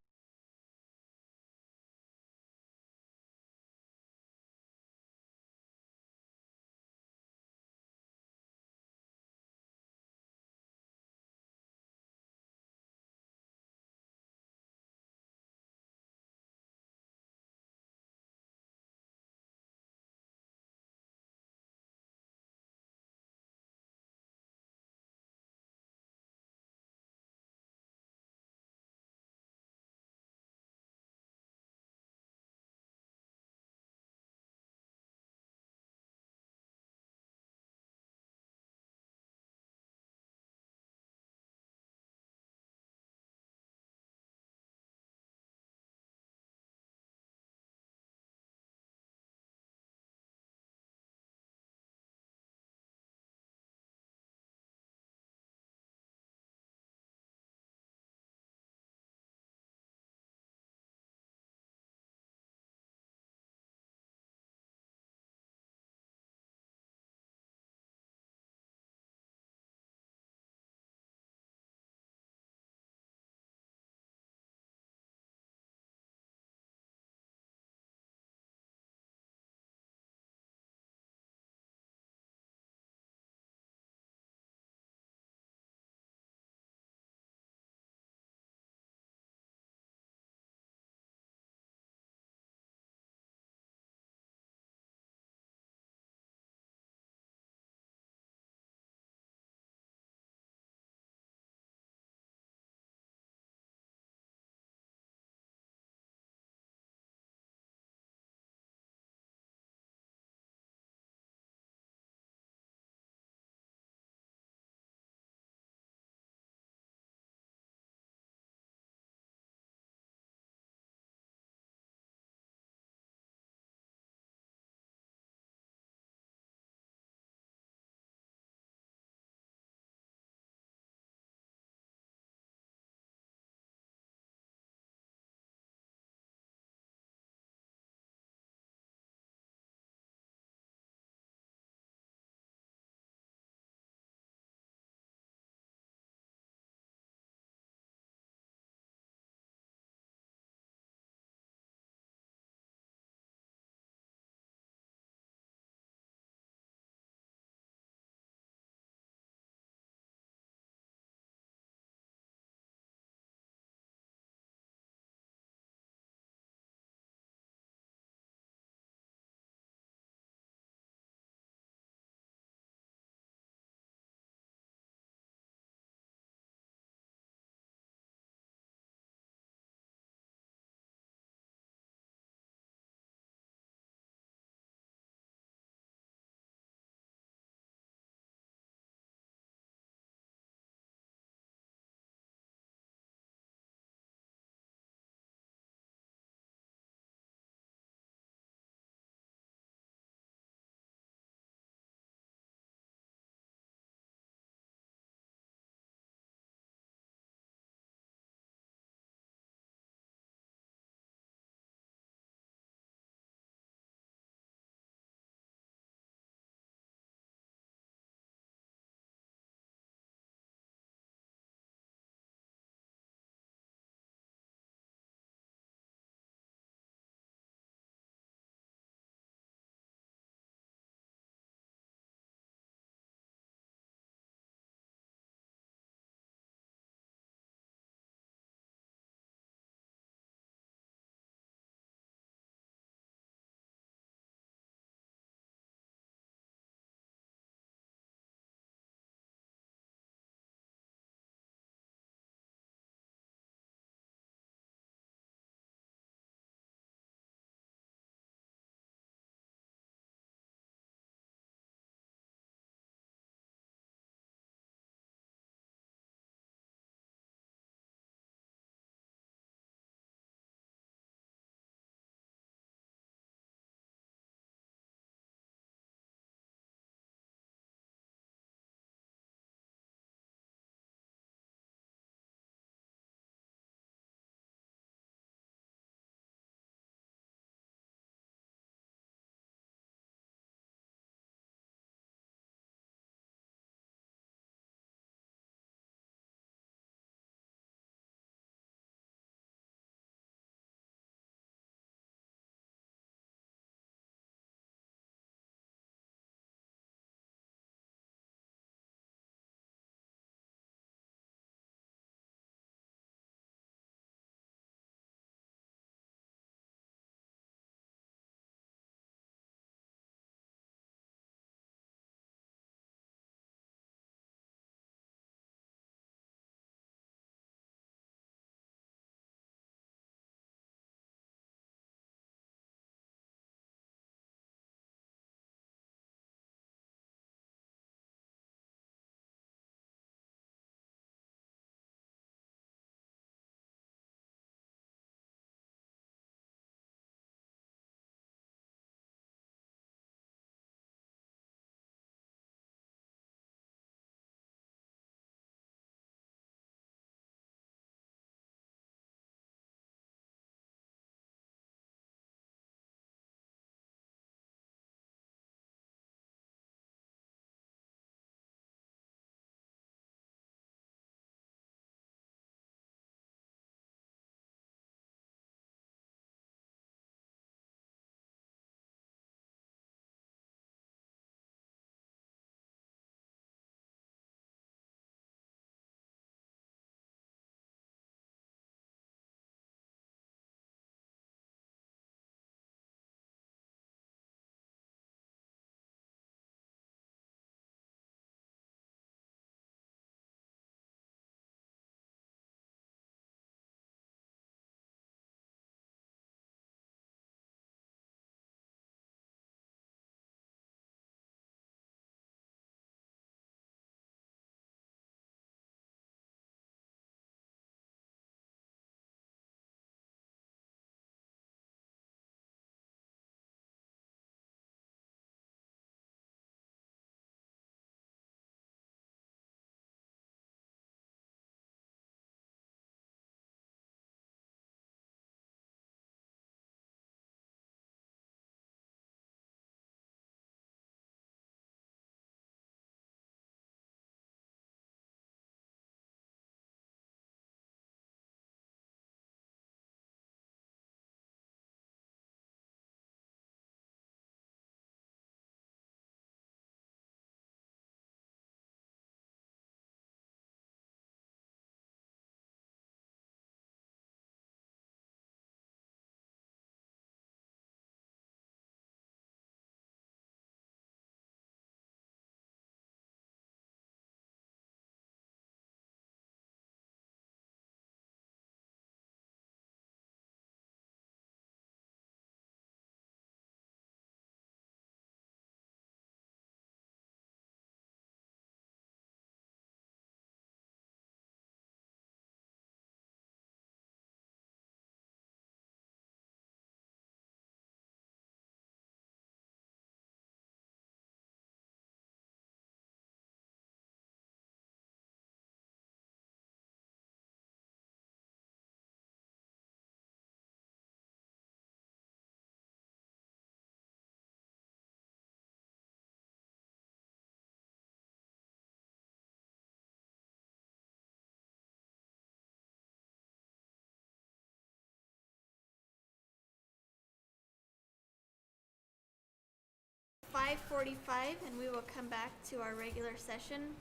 5:45, and we will come back to our regular session.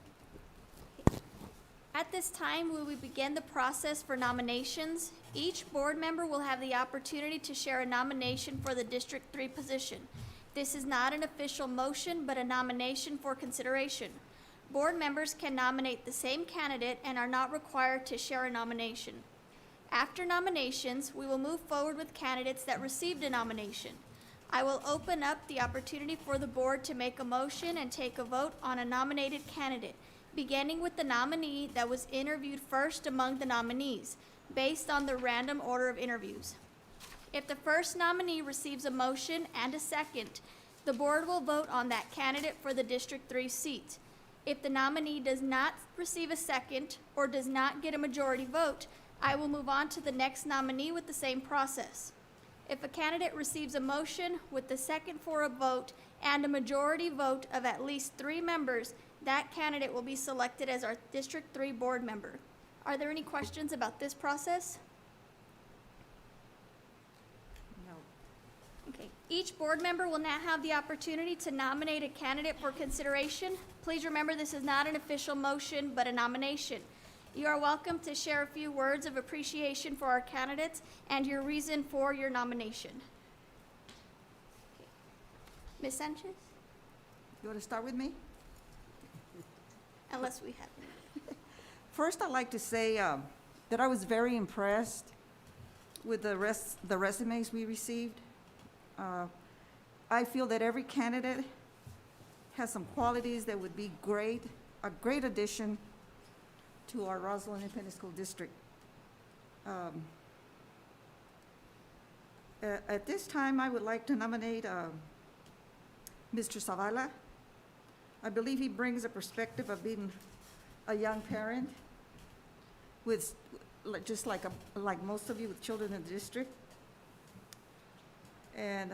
At this time, we will begin the process for nominations. Each board member will have the opportunity to share a nomination for the District 3 position. This is not an official motion, but a nomination for consideration. Board members can nominate the same candidate and are not required to share a nomination. After nominations, we will move forward with candidates that received a nomination. I will open up the opportunity for the board to make a motion and take a vote on a nominated candidate, beginning with the nominee that was interviewed first among the nominees, based on the random order of interviews. If the first nominee receives a motion and a second, the board will vote on that candidate for the District 3 seat. If the nominee does not receive a second or does not get a majority vote, I will move on to the next nominee with the same process. If a candidate receives a motion with the second for a vote and a majority vote of at least 3 members, that candidate will be selected as our District 3 board member. Are there any questions about this process? No. Okay. Each board member will now have the opportunity to nominate a candidate for consideration. Please remember, this is not an official motion, but a nomination. You are welcome to share a few words of appreciation for our candidates and your reason for your nomination. Okay. Ms. Sanchez, You want to start with me? unless we have. First, I'd like to say that I was very impressed with the resumes we received. I feel that every candidate has some qualities that would be a great addition to our Roswell Independent School District. At this time, I would like to nominate Mr. Zavala. I believe he brings a perspective of being a young parent with, just like most of you with children in the district. And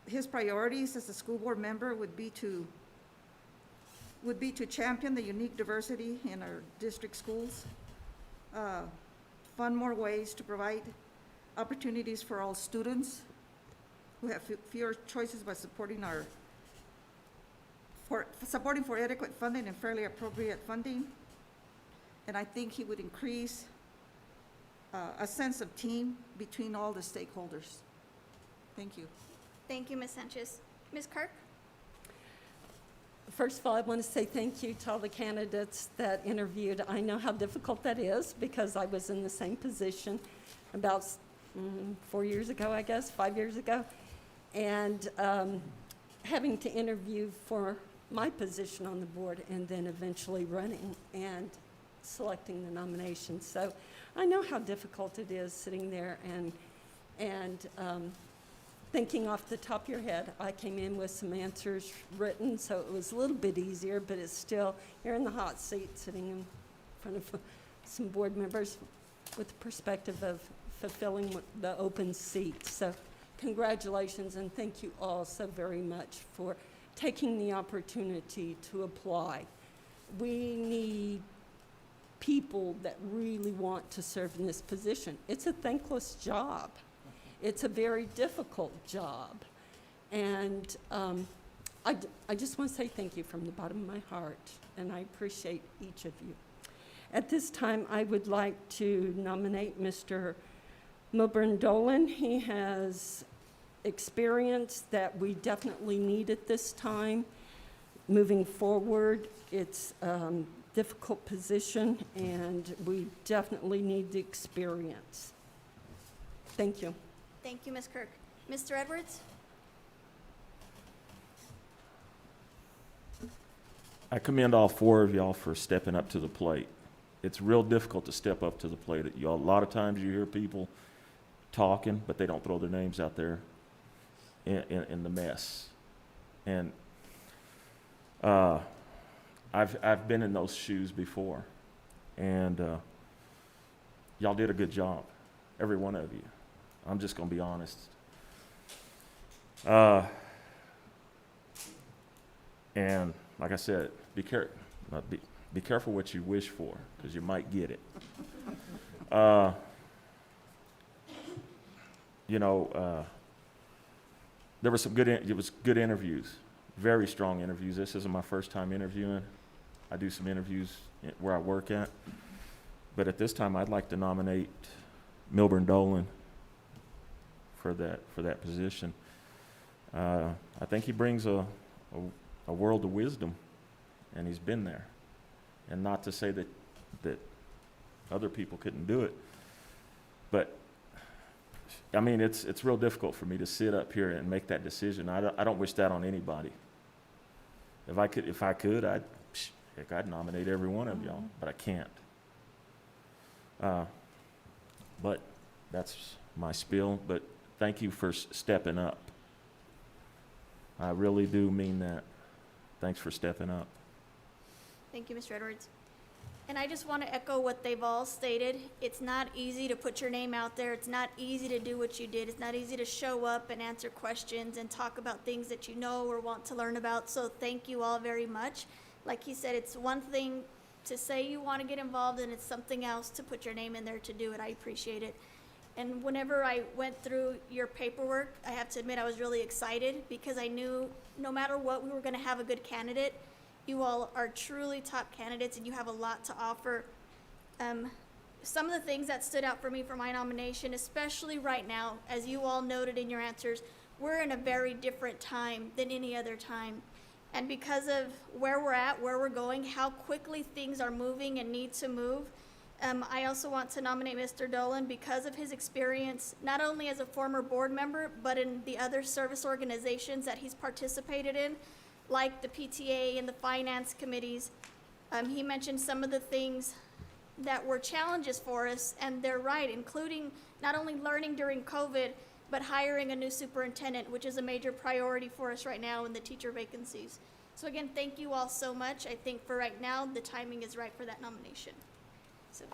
his priorities as a school board member would be to champion the unique diversity in our district schools, fund more ways to provide opportunities for all students who have fewer choices by supporting for adequate funding and fairly appropriate funding. And I think he would increase a sense of team between all the stakeholders. Thank you. Thank you, Ms. Sanchez. Ms. Kirk? First of all, I want to say thank you to all the candidates that interviewed. I know how difficult that is because I was in the same position about 4 years ago, I guess, 5 years ago. And having to interview for my position on the board and then eventually running and selecting the nominations. So I know how difficult it is sitting there and thinking off the top of your head. I came in with some answers written, so it was a little bit easier, but it's still, you're in the hot seat sitting in front of some board members with the perspective of fulfilling the open seat. So congratulations, and thank you all so very much for taking the opportunity to apply. We need people that really want to serve in this position. It's a thankless job. It's a very difficult job. And I just want to say thank you from the bottom of my heart, and I appreciate each of you. At this time, I would like to nominate Mr. Milburn Dolan. He has experience that we definitely need at this time. Moving forward, it's a difficult position, and we definitely need the experience. Thank you. Thank you, Ms. Kirk. Mr. Edwards? I commend all 4 of y'all for stepping up to the plate. It's real difficult to step up to the plate. A lot of times you hear people talking, but they don't throw their names out there in the mess. And I've been in those shoes before, and y'all did a good job, every one of you. I'm just going to be honest. And like I said, be careful what you wish for, because you might get it. There were some good interviews. very strong interviews. This isn't my first time interviewing. I do some interviews where I work at. But at this time, I'd like to nominate Milburn Dolan for that position. I think he brings a world of wisdom, and he's been there. And not to say that other people couldn't do it, but I mean, it's real difficult for me to sit up here and make that decision. I don't wish that on anybody. If I could, I'd nominate every one of y'all, but I can't. But that's my spiel. But thank you for stepping up. I really do mean that. Thanks for stepping up. Thank you, Mr. Edwards. And I just want to echo what they've all stated. It's not easy to put your name out there. It's not easy to do what you did. It's not easy to show up and answer questions and talk about things that you know or want to learn about. So thank you all very much. Like he said, it's one thing to say you want to get involved, and it's something else to put your name in there to do it. I appreciate it. And whenever I went through your paperwork, I have to admit I was really excited because I knew no matter what, we were going to have a good candidate. You all are truly top candidates, and you have a lot to offer. Some of the things that stood out for me for my nomination, especially right now, as you all noted in your answers, we're in a very different time than any other time. And because of where we're at, where we're going, how quickly things are moving and need to move, I also want to nominate Mr. Dolan because of his experience, not only as a former board member, but in the other service organizations that he's participated in, like the PTA and the finance committees. He mentioned some of the things that were challenges for us, and they're right, including not only learning during COVID, but hiring a new superintendent, which is a major priority for us right now in the teacher vacancies. So again, thank you all so much. I think for right now, the timing is right for that nomination. So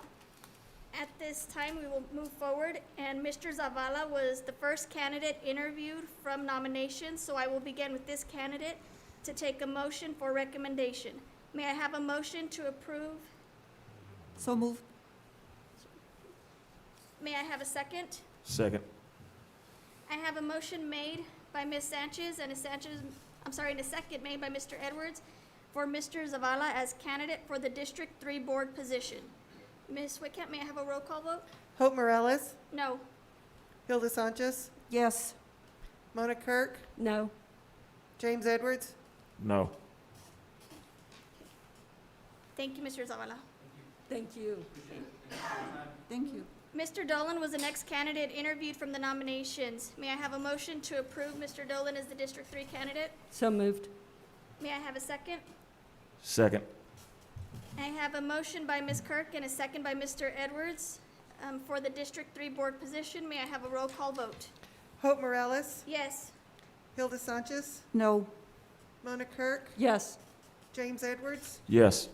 at this time, we will move forward, and Mr. Zavala was the first candidate interviewed from nominations, so I will begin with this candidate to take a motion for recommendation. May I have a motion to approve? So moved. May I have a second? Second. I have a motion made by Ms. Sanchez and a second made by Mr. Edwards for Mr. Zavala as candidate for the District 3 board position. Ms. Whitcamp, may I have a roll call vote? Hope Morales, No. Hilda Sanchez, Yes. Mona Kirk, No. James Edwards, No. Thank you, Mr. Zavala. Thank you. Thank you. Mr. Dolan was the next candidate interviewed from the nominations. May I have a motion to approve Mr. Dolan as the District 3 candidate? So moved. May I have a second? Second. I have a motion by Ms. Kirk and a second by Mr. Edwards for the District 3 board position. May I have a roll call vote? Hope Morales, Yes. Hilda Sanchez, No. Mona Kirk, Yes. James Edwards, Yes.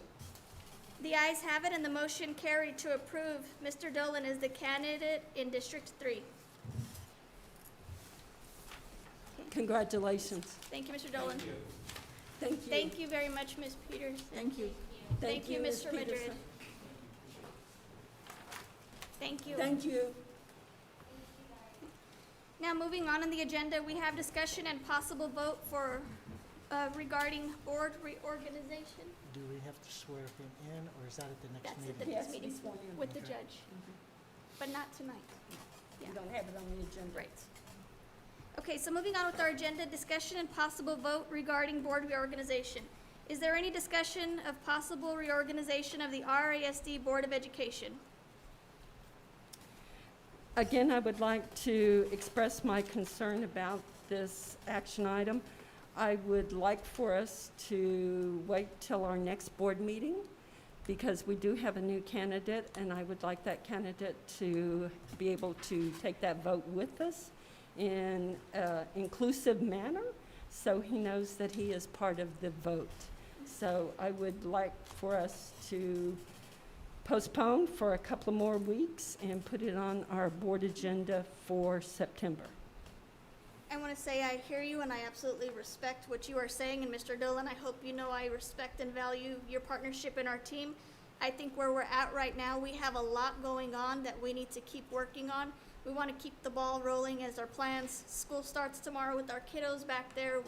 The ayes have it, and the motion carried to approve Mr. Dolan as the candidate in District 3. Congratulations. Thank you, Mr. Dolan. Thank you. Thank you very much, Ms. Peters. Thank you. Thank you, Ms. Mr. Madrid. Peterson. Thank you. Thank you. Now, moving on in the agenda, we have discussion and possible vote for regarding board reorganization. Do we have to swear him in, or is that at the next That's at meeting? the Yes, next meeting he's sworn in. with the Okay. judge, but not tonight. You don't have it on the agenda. Right. Okay, so moving on with our agenda, discussion and possible vote regarding board reorganization. Is there any discussion of possible reorganization of the RASD Board of Education? Again, I would like to express my concern about this action item. I would like for us to wait till our next board meeting because we do have a new candidate, and I would like that candidate to be able to take that vote with us in an inclusive manner so he knows that he is part of the vote. So I would like for us to postpone for a couple of more weeks and put it on our board agenda for September. I want to say I hear you and I absolutely respect what you are saying. And Mr. Dolan, I hope you know I respect and value your partnership in our team. I think where we're at right now, we have a lot going on that we need to keep working on. We want to keep the ball rolling as our plans. School starts tomorrow with our kiddos back there.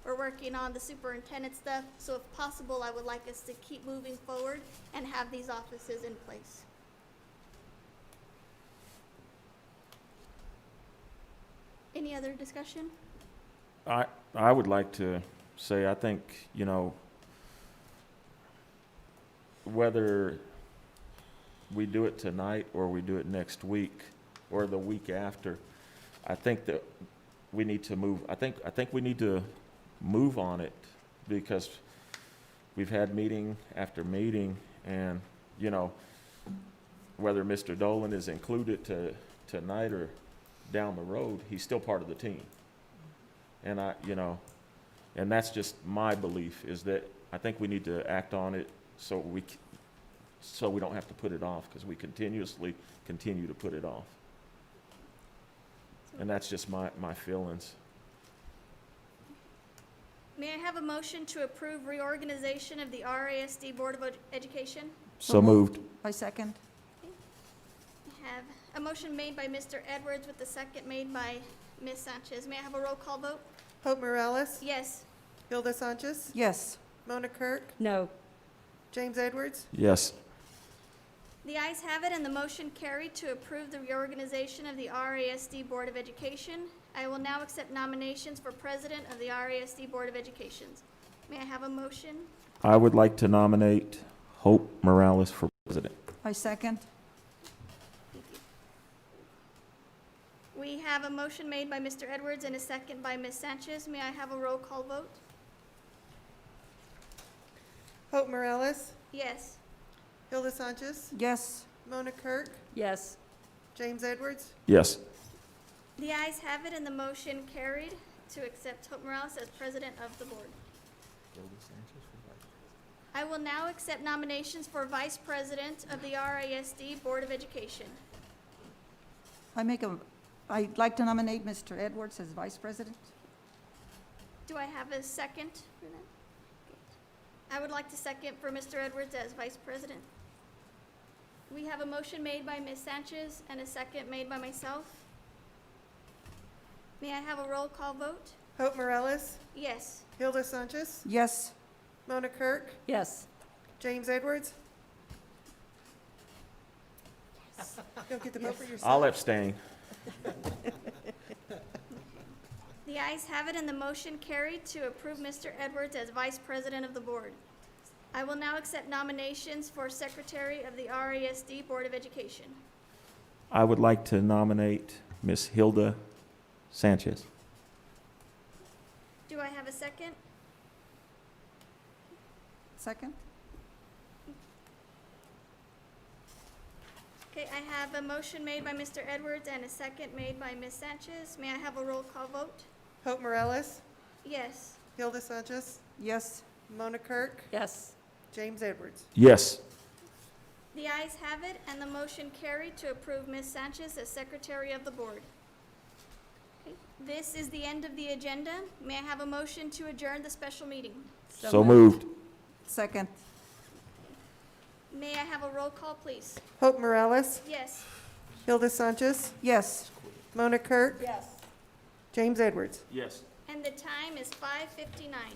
We're working on the superintendent stuff, so if possible, I would like us to keep moving forward and have these offices in place. Any other discussion? I would like to say, I think, you know, whether we do it tonight or we do it next week or the week after, I think that we need to move, I think we need to move on it, because we've had meeting after meeting, and, you know, whether Mr. Dolan is included tonight or down the road, he's still part of the team. And and that's just my belief, is that I think we need to act on it so we don't have to put it off, because we continuously continue to put it off. And that's just my feelings. May I have a motion to approve reorganization of the RASD Board of Education? So moved. I second. I have a motion made by Mr. Edwards with the second made by Ms. Sanchez. May I have a roll call vote? Hope Morales, Yes. Hilda Sanchez, Yes. Mona Kirk, No. James Edwards, Yes. The ayes have it, and the motion carried to approve the reorganization of the RASD Board of Education. I will now accept nominations for President of the RASD Board of Education. May I have a motion? I would like to nominate Hope Morales for president. I second. Thank you. We have a motion made by Mr. Edwards and a second by Ms. Sanchez. May I have a roll call vote? Hope Morales, Yes. Hilda Sanchez, Yes. Mona Kirk, Yes. James Edwards, Yes. The ayes have it, and the motion carried to accept Hope Morales as president of the board. I will now accept nominations for vice president of the RASD Board of Education. I'd like to nominate Mr. Edwards as vice president. Do I have a second for that? I would like to second for Mr. Edwards as vice president. We have a motion made by Ms. Sanchez and a second made by myself. May I have a roll call vote? Hope Morales, Yes. Hilda Sanchez, Yes. Mona Kirk, Yes. James Edwards. Don't get to vote for yourself. I'll abstain. The ayes have it, and the motion carried to approve Mr. Edwards as vice president of the board. I will now accept nominations for secretary of the RASD Board of Education. I would like to nominate Miss Hilda Sanchez. Do I have a second? Second? Okay, I have a motion made by Mr. Edwards and a second made by Ms. Sanchez. May I have a roll call vote? Hope Morales, Yes. Hilda Sanchez, Yes. Mona Kirk, Yes. James Edwards. Yes. The ayes have it, and the motion carried to approve Ms. Sanchez as secretary of the board. Okay, this is the end of the agenda. May I have a motion to adjourn the special meeting? So moved. Second. May I have a roll call, please? Hope Morales, Yes. Hilda Sanchez, Yes. Mona Kirk, Yes. James Edwards. Yes. And the time is 5:59.